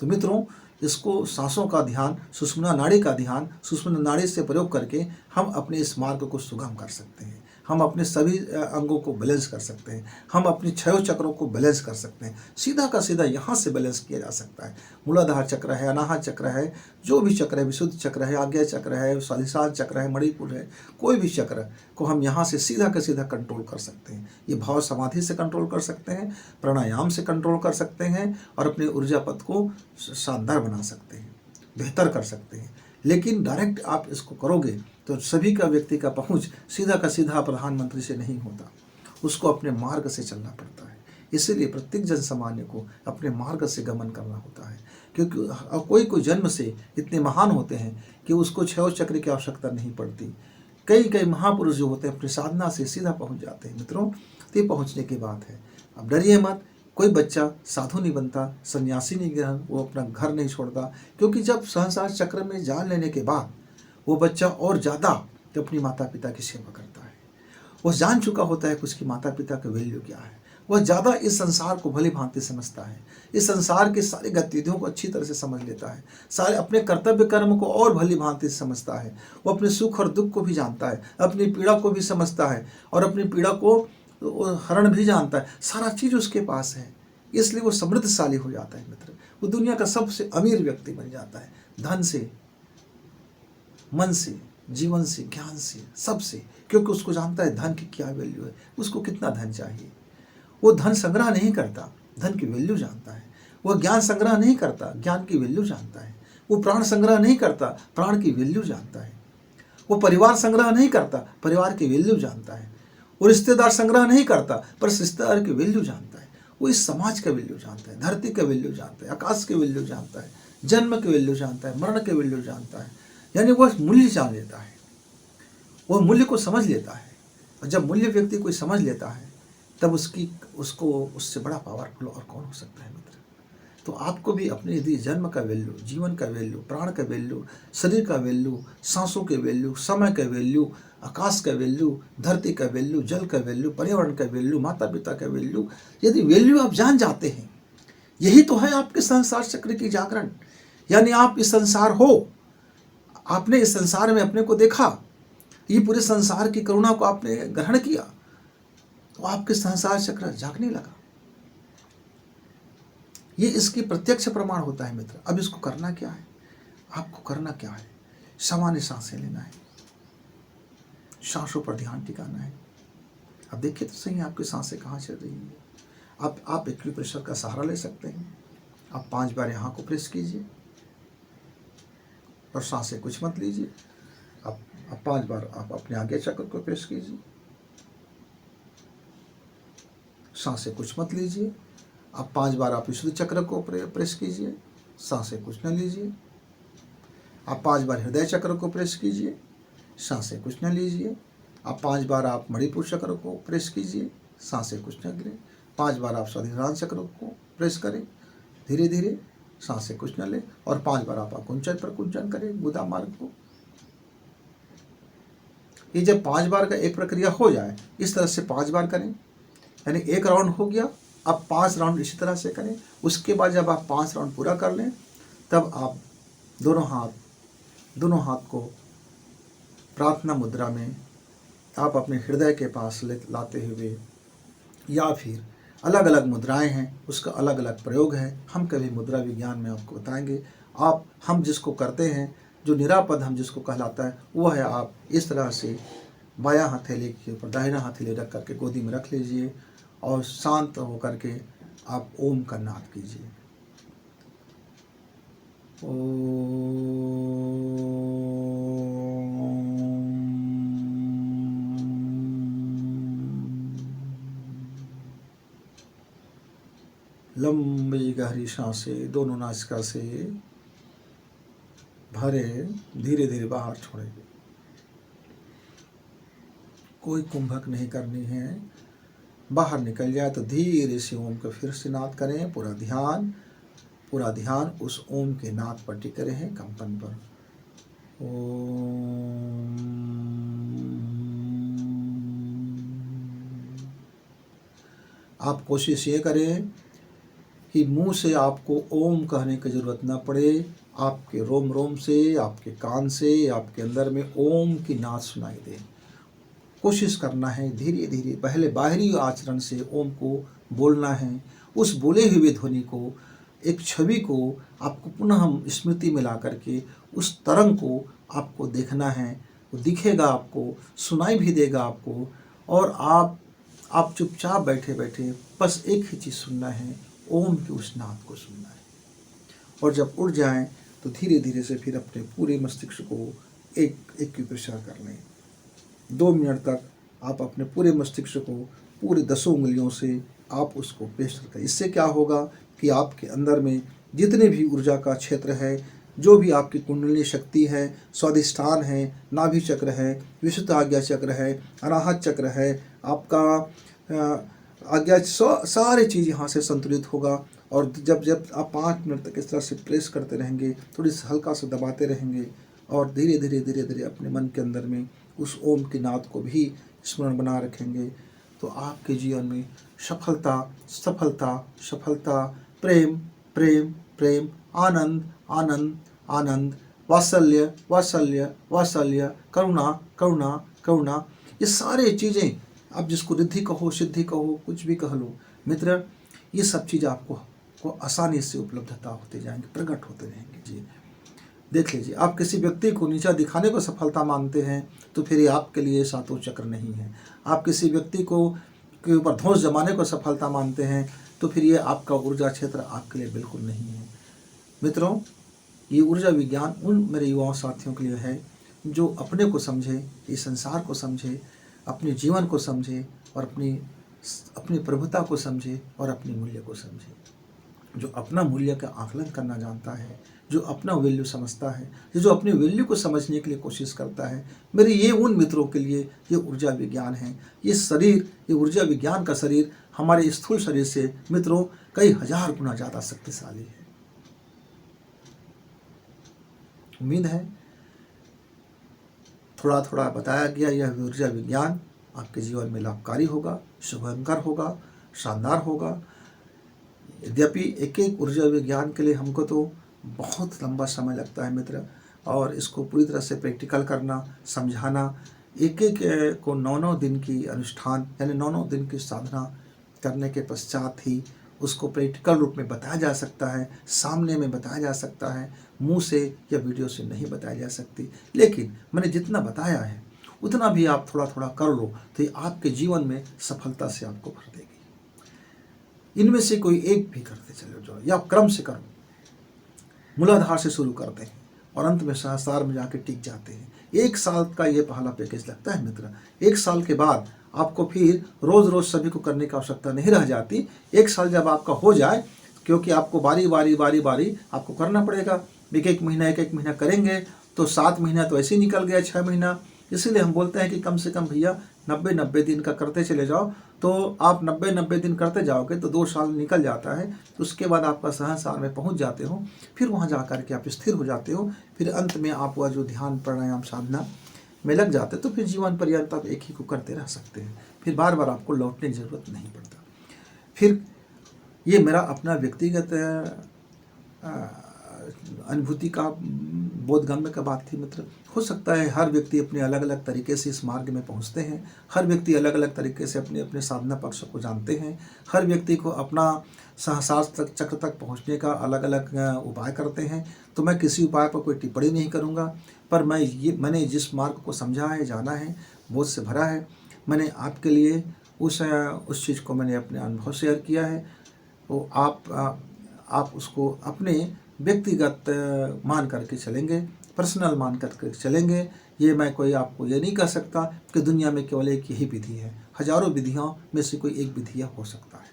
तो मित्रों, इसको सांसों का ध्यान, सुषुम्ना नाड़ी का ध्यान, सुषुम्ना नाड़ी से प्रयोग करके हम अपने इस मार्ग को सुगम कर सकते हैं। हम अपने सभी अंगों को बैलेंस कर सकते हैं, हम अपने छह चक्रों को बैलेंस कर सकते हैं। सीधा का सीधा यहाँ से बैलेंस किया जा सकता है। मूलाधार चक्र है, अनाहत चक्र है, जो भी चक्र है, विशुद्ध चक्र है, आज्ञा चक्र है, स्वादिष्ठान चक्र है, मणिपुर है, कोई भी चक्र को हम यहाँ से सीधा का सीधा कंट्रोल कर सकते हैं। ये भाव समाधि से कंट्रोल कर सकते हैं, प्राणायाम से कंट्रोल कर सकते हैं और अपने ऊर्जा पथ को शानदार बना सकते हैं, बेहतर कर सकते हैं। लेकिन डायरेक्ट आप इसको करोगे तो सभी का व्यक्ति का पहुंच सीधा का सीधा प्रधानमंत्री से नहीं होता, उसको अपने मार्ग से चलना पड़ता है। इसीलिए प्रत्येक जन सामान्य को अपने मार्ग से गमन करना होता है। क्योंकि कोई जन्म से इतने महान होते हैं कि उसको छह चक्र की आवश्यकता नहीं पड़ती। कई कई महापुरुष जो होते हैं अपनी साधना से सीधा पहुंच जाते हैं मित्रों। तो ये पहुंचने की बात है। अब डरिए मत, कोई बच्चा साधु नहीं बनता, सन्यासी नहीं ग्रहण, वो अपना घर नहीं छोड़ता, क्योंकि जब संसार चक्र में जान लेने के बाद वो बच्चा और ज़्यादा अपनी माता पिता की सेवा करता है। वो जान चुका होता है कि उसकी माता पिता का वैल्यू क्या है। वह ज़्यादा इस संसार को भली भांति समझता है, इस संसार की सारी गतिविधियों को अच्छी तरह से समझ लेता है, सारे अपने कर्तव्य कर्म को और भली भांति समझता है। वो अपने सुख और दुख को भी जानता है, अपनी पीड़ा को भी समझता है और अपनी पीड़ा को हरण भी जानता है। सारा चीज़ उसके पास है, इसलिए वो समृद्धशाली हो जाता है मित्र। वो दुनिया का सबसे अमीर व्यक्ति बन जाता है, धन से, मन से, जीवन से, ज्ञान से, सबसे, क्योंकि उसको जानता है धन की क्या वैल्यू है, उसको कितना धन चाहिए। वो धन संग्रह नहीं करता, धन की वैल्यू जानता है। वह ज्ञान संग्रह नहीं करता, ज्ञान की वैल्यू जानता है। वो प्राण संग्रह नहीं करता, प्राण की वैल्यू जानता है। वो परिवार संग्रह नहीं करता, परिवार की वैल्यू जानता है। वो रिश्तेदार संग्रह नहीं करता, पर रिश्तेदार की वैल्यू जानता है। वो इस समाज का वैल्यू जानता है, धरती का वैल्यू जानता है, आकाश की वैल्यू जानता है, जन्म की वैल्यू जानता है, मरण की वैल्यू जानता है। यानी वह मूल्य जान लेता है, वह मूल्य को समझ लेता है। और जब मूल्य व्यक्ति कोई समझ लेता है तब उसको उससे बड़ा पावरफुल और कौन हो सकता है मित्र। तो आपको भी अपने यदि जन्म का वैल्यू, जीवन का वैल्यू, प्राण का वैल्यू, शरीर का वैल्यू, सांसों के वैल्यू, समय का वैल्यू, आकाश का वैल्यू, धरती का वैल्यू, जल का वैल्यू, पर्यावरण का वैल्यू, माता पिता का वैल्यू, यदि वैल्यू आप जान जाते हैं, यही तो है आपके संसार चक्र की जागरण। यानी आप इस संसार हो, आपने इस संसार में अपने को देखा, ये पूरे संसार की करुणा को आपने ग्रहण किया, तो आपके संसार चक्र जागने लगा। ये इसकी प्रत्यक्ष प्रमाण होता है मित्र। अब इसको करना क्या है? आपको करना क्या है? सामान्य सांसें लेना है, सांसों पर ध्यान टिकाना है। अब देखिए तो सही आपकी सांसें कहाँ चल रही है। अब आप एक्यूप्रेशर का सहारा ले सकते हैं। आप 5 बार यहाँ को प्रेस कीजिए और सांसें कुछ मत लीजिए। अब 5 बार आप अपने आगे चक्र को प्रेस कीजिए, सांसें कुछ मत लीजिए। अब 5 बार आप विशुद्ध चक्र को प्रेस कीजिए, सांसें कुछ न लीजिए। आप 5 बार हृदय चक्र को प्रेस कीजिए, सांसें कुछ न लीजिए। अब 5 बार आप मणिपुर चक्र को प्रेस कीजिए, सांसें कुछ न लें। 5 बार आप स्वादिष्ठान चक्र को प्रेस करें धीरे धीरे, सांसें कुछ न लें। और 5 बार आप आकुंचन प्रकुंचन करें गुदा मार्ग को। ये जब 5 बार का एक प्रक्रिया हो जाए, इस तरह से 5 बार करें, यानी एक राउंड हो गया। अब 5 राउंड इसी तरह से करें। उसके बाद जब आप 5 राउंड पूरा कर लें, तब आप दोनों हाथ को प्रार्थना मुद्रा में आप अपने हृदय के पास लाते हुए, या फिर अलग अलग मुद्राएं हैं, उसका अलग अलग प्रयोग है। हम कभी मुद्रा विज्ञान में आपको बताएंगे। हम जिसको करते हैं, जो निरापद हम जिसको कहलाता है, वो है आप इस तरह से बायां हथेली के ऊपर दाहिना हथेली रख करके गोदी में रख लीजिए और शांत होकर के आप ओम का नाद कीजिए। लंबी गहरी सांसें दोनों नासिका से भरे, धीरे धीरे बाहर छोड़ेंगे। कोई कुंभक नहीं करनी है। बाहर निकल जाए तो धीरे से ओम का फिर से नाद करें। पूरा ध्यान उस ओम के नाद पर टिके रहे, कंपन पर। ओम। आप कोशिश ये करें कि मुंह से आपको ओम कहने की जरूरत न पड़े। आपके रोम रोम से, आपके कान से, आपके अंदर में ओम की नाद सुनाई दे। कोशिश करना है धीरे धीरे, पहले बाहरी आचरण से ओम को बोलना है। उस बोले हुए ध्वनि को, एक छवि को आपको पुनः स्मृति में ला करके उस तरंग को आपको देखना है। वो दिखेगा आपको, सुनाई भी देगा आपको। और आप चुपचाप बैठे बैठे बस एक ही चीज़ सुनना है, ओम के उस नाद को सुनना है। और जब उठ जाएं तो धीरे धीरे से फिर अपने पूरे मस्तिष्क को एक्यूप्रेशर कर लें। 2 मिनट तक आप अपने पूरे मस्तिष्क को पूरे 10 उंगलियों से आप उसको प्रेस करें। इससे क्या होगा कि आपके अंदर में जितने भी ऊर्जा का क्षेत्र है, जो भी आपकी कुंडली शक्ति है, स्वाधिष्ठान है, नाभि चक्र है, विशुद्ध आज्ञा चक्र है, अनाहत चक्र है, आपका आज्ञा सारी चीज़ यहाँ से संतुलित होगा। और जब जब आप 5 मिनट तक इस तरह से प्रेस करते रहेंगे, थोड़ी सी हल्का से दबाते रहेंगे और धीरे धीरे धीरे धीरे अपने मन के अंदर में उस ओम की नाद को भी स्मरण बना रखेंगे, तो आपके जीवन में सफलता सफलता सफलता, प्रेम प्रेम प्रेम, आनंद आनंद आनंद, वात्सल्य वात्सल्य वात्सल्य, करुणा करुणा करुणा, ये सारे चीज़ें आप जिसको रिद्धि कहो, सिद्धि कहो, कुछ भी कह लो मित्र, ये सब चीज़ आपको आसानी से उपलब्धता होते जाएंगे, प्रकट होते रहेंगे। जी देख लीजिए, आप किसी व्यक्ति को नीचा दिखाने को सफलता मानते हैं तो फिर ये आपके लिए सातों चक्र नहीं है। आप किसी व्यक्ति को के ऊपर धौंस जमाने को सफलता मानते हैं तो फिर ये आपका ऊर्जा क्षेत्र आपके लिए बिल्कुल नहीं है। मित्रों, ये ऊर्जा विज्ञान उन मेरे युवा साथियों के लिए है जो अपने को समझे, इस संसार को समझे, अपने जीवन को समझे और अपनी प्रभुता को समझे और अपने मूल्य को समझे। जो अपना मूल्य का आकलन करना जानता है, जो अपना वैल्यू समझता है, जो अपनी वैल्यू को समझने के लिए कोशिश करता है, मेरे ये उन मित्रों के लिए ये ऊर्जा विज्ञान है। ये शरीर, ये ऊर्जा विज्ञान का शरीर हमारे स्थूल शरीर से मित्रों कई हजार गुना ज़्यादा शक्तिशाली है। उम्मीद है थोड़ा थोड़ा बताया गया यह ऊर्जा विज्ञान आपके जीवन में लाभकारी होगा, शुभंकर होगा, शानदार होगा। यद्यपि एक एक ऊर्जा विज्ञान के लिए हमको तो बहुत लंबा समय लगता है मित्र, और इसको पूरी तरह से प्रैक्टिकल करना, समझाना, एक एक को 9-9 दिन की अनुष्ठान यानी 9-9 दिन की साधना करने के पश्चात ही उसको प्रैक्टिकल रूप में बताया जा सकता है, सामने में बताया जा सकता है, मुंह से या वीडियो से नहीं बताया जा सकती। लेकिन मैंने जितना बताया है उतना भी आप थोड़ा थोड़ा कर लो तो ये आपके जीवन में सफलता से आपको भर देगी। इनमें से कोई एक भी करते चले जाओ या क्रम से करो, मूलाधार से शुरू करते हैं और अंत में सहस्रार में जाके टिक जाते हैं। 1 साल का ये पहला पैकेज लगता है मित्र। 1 साल के बाद आपको फिर रोज़ रोज़ सभी को करने की आवश्यकता नहीं रह जाती। 1 साल जब आपका हो जाए, क्योंकि आपको बारी बारी आपको करना पड़ेगा, एक एक महीना करेंगे तो 7 महीना तो ऐसे ही निकल गया, 6 महीना। इसीलिए हम बोलते हैं कि कम से कम भैया 90 दिन का करते चले जाओ। तो आप 90 दिन करते जाओगे तो 2 साल निकल जाता है। तो उसके बाद आपका सहस्रार में पहुंच जाते हो, फिर वहां जा कर के आप स्थिर हो जाते हो। फिर अंत में आप वह जो ध्यान प्राणायाम साधना में लग जाते, तो फिर जीवन पर्यंत आप एक ही को करते रह सकते हैं। फिर बार बार आपको लौटने की जरूरत नहीं पड़ता। फिर ये मेरा अपना व्यक्तिगत अनुभूति का बोधगम्य का बात थी मित्र। हो सकता है हर व्यक्ति अपने अलग अलग तरीके से इस मार्ग में पहुंचते हैं, हर व्यक्ति अलग अलग तरीके से अपने अपने साधना पक्ष को जानते हैं, हर व्यक्ति को अपना सहस्रार चक्र तक पहुंचने का अलग अलग उपाय करते हैं। तो मैं किसी उपाय पर कोई टिप्पणी नहीं करूंगा, पर मैंने जिस मार्ग को समझा है, जाना है, बोध से भरा है, मैंने आपके लिए उस चीज़ को मैंने अपने अनुभव शेयर किया है। तो आप उसको अपने व्यक्तिगत मान करके चलेंगे, पर्सनल मान करके चलेंगे। ये मैं कोई आपको ये नहीं कह सकता कि दुनिया में केवल एक यही विधि है, हजारों विधियों में से कोई एक विधि हो सकता है।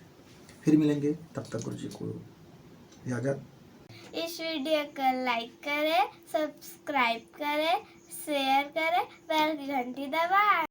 फिर मिलेंगे, तब तक गुरु जी को इजाज़त। इस वीडियो को लाइक करें, सब्सक्राइब करें, शेयर करें, बेल की घंटी दबाएं।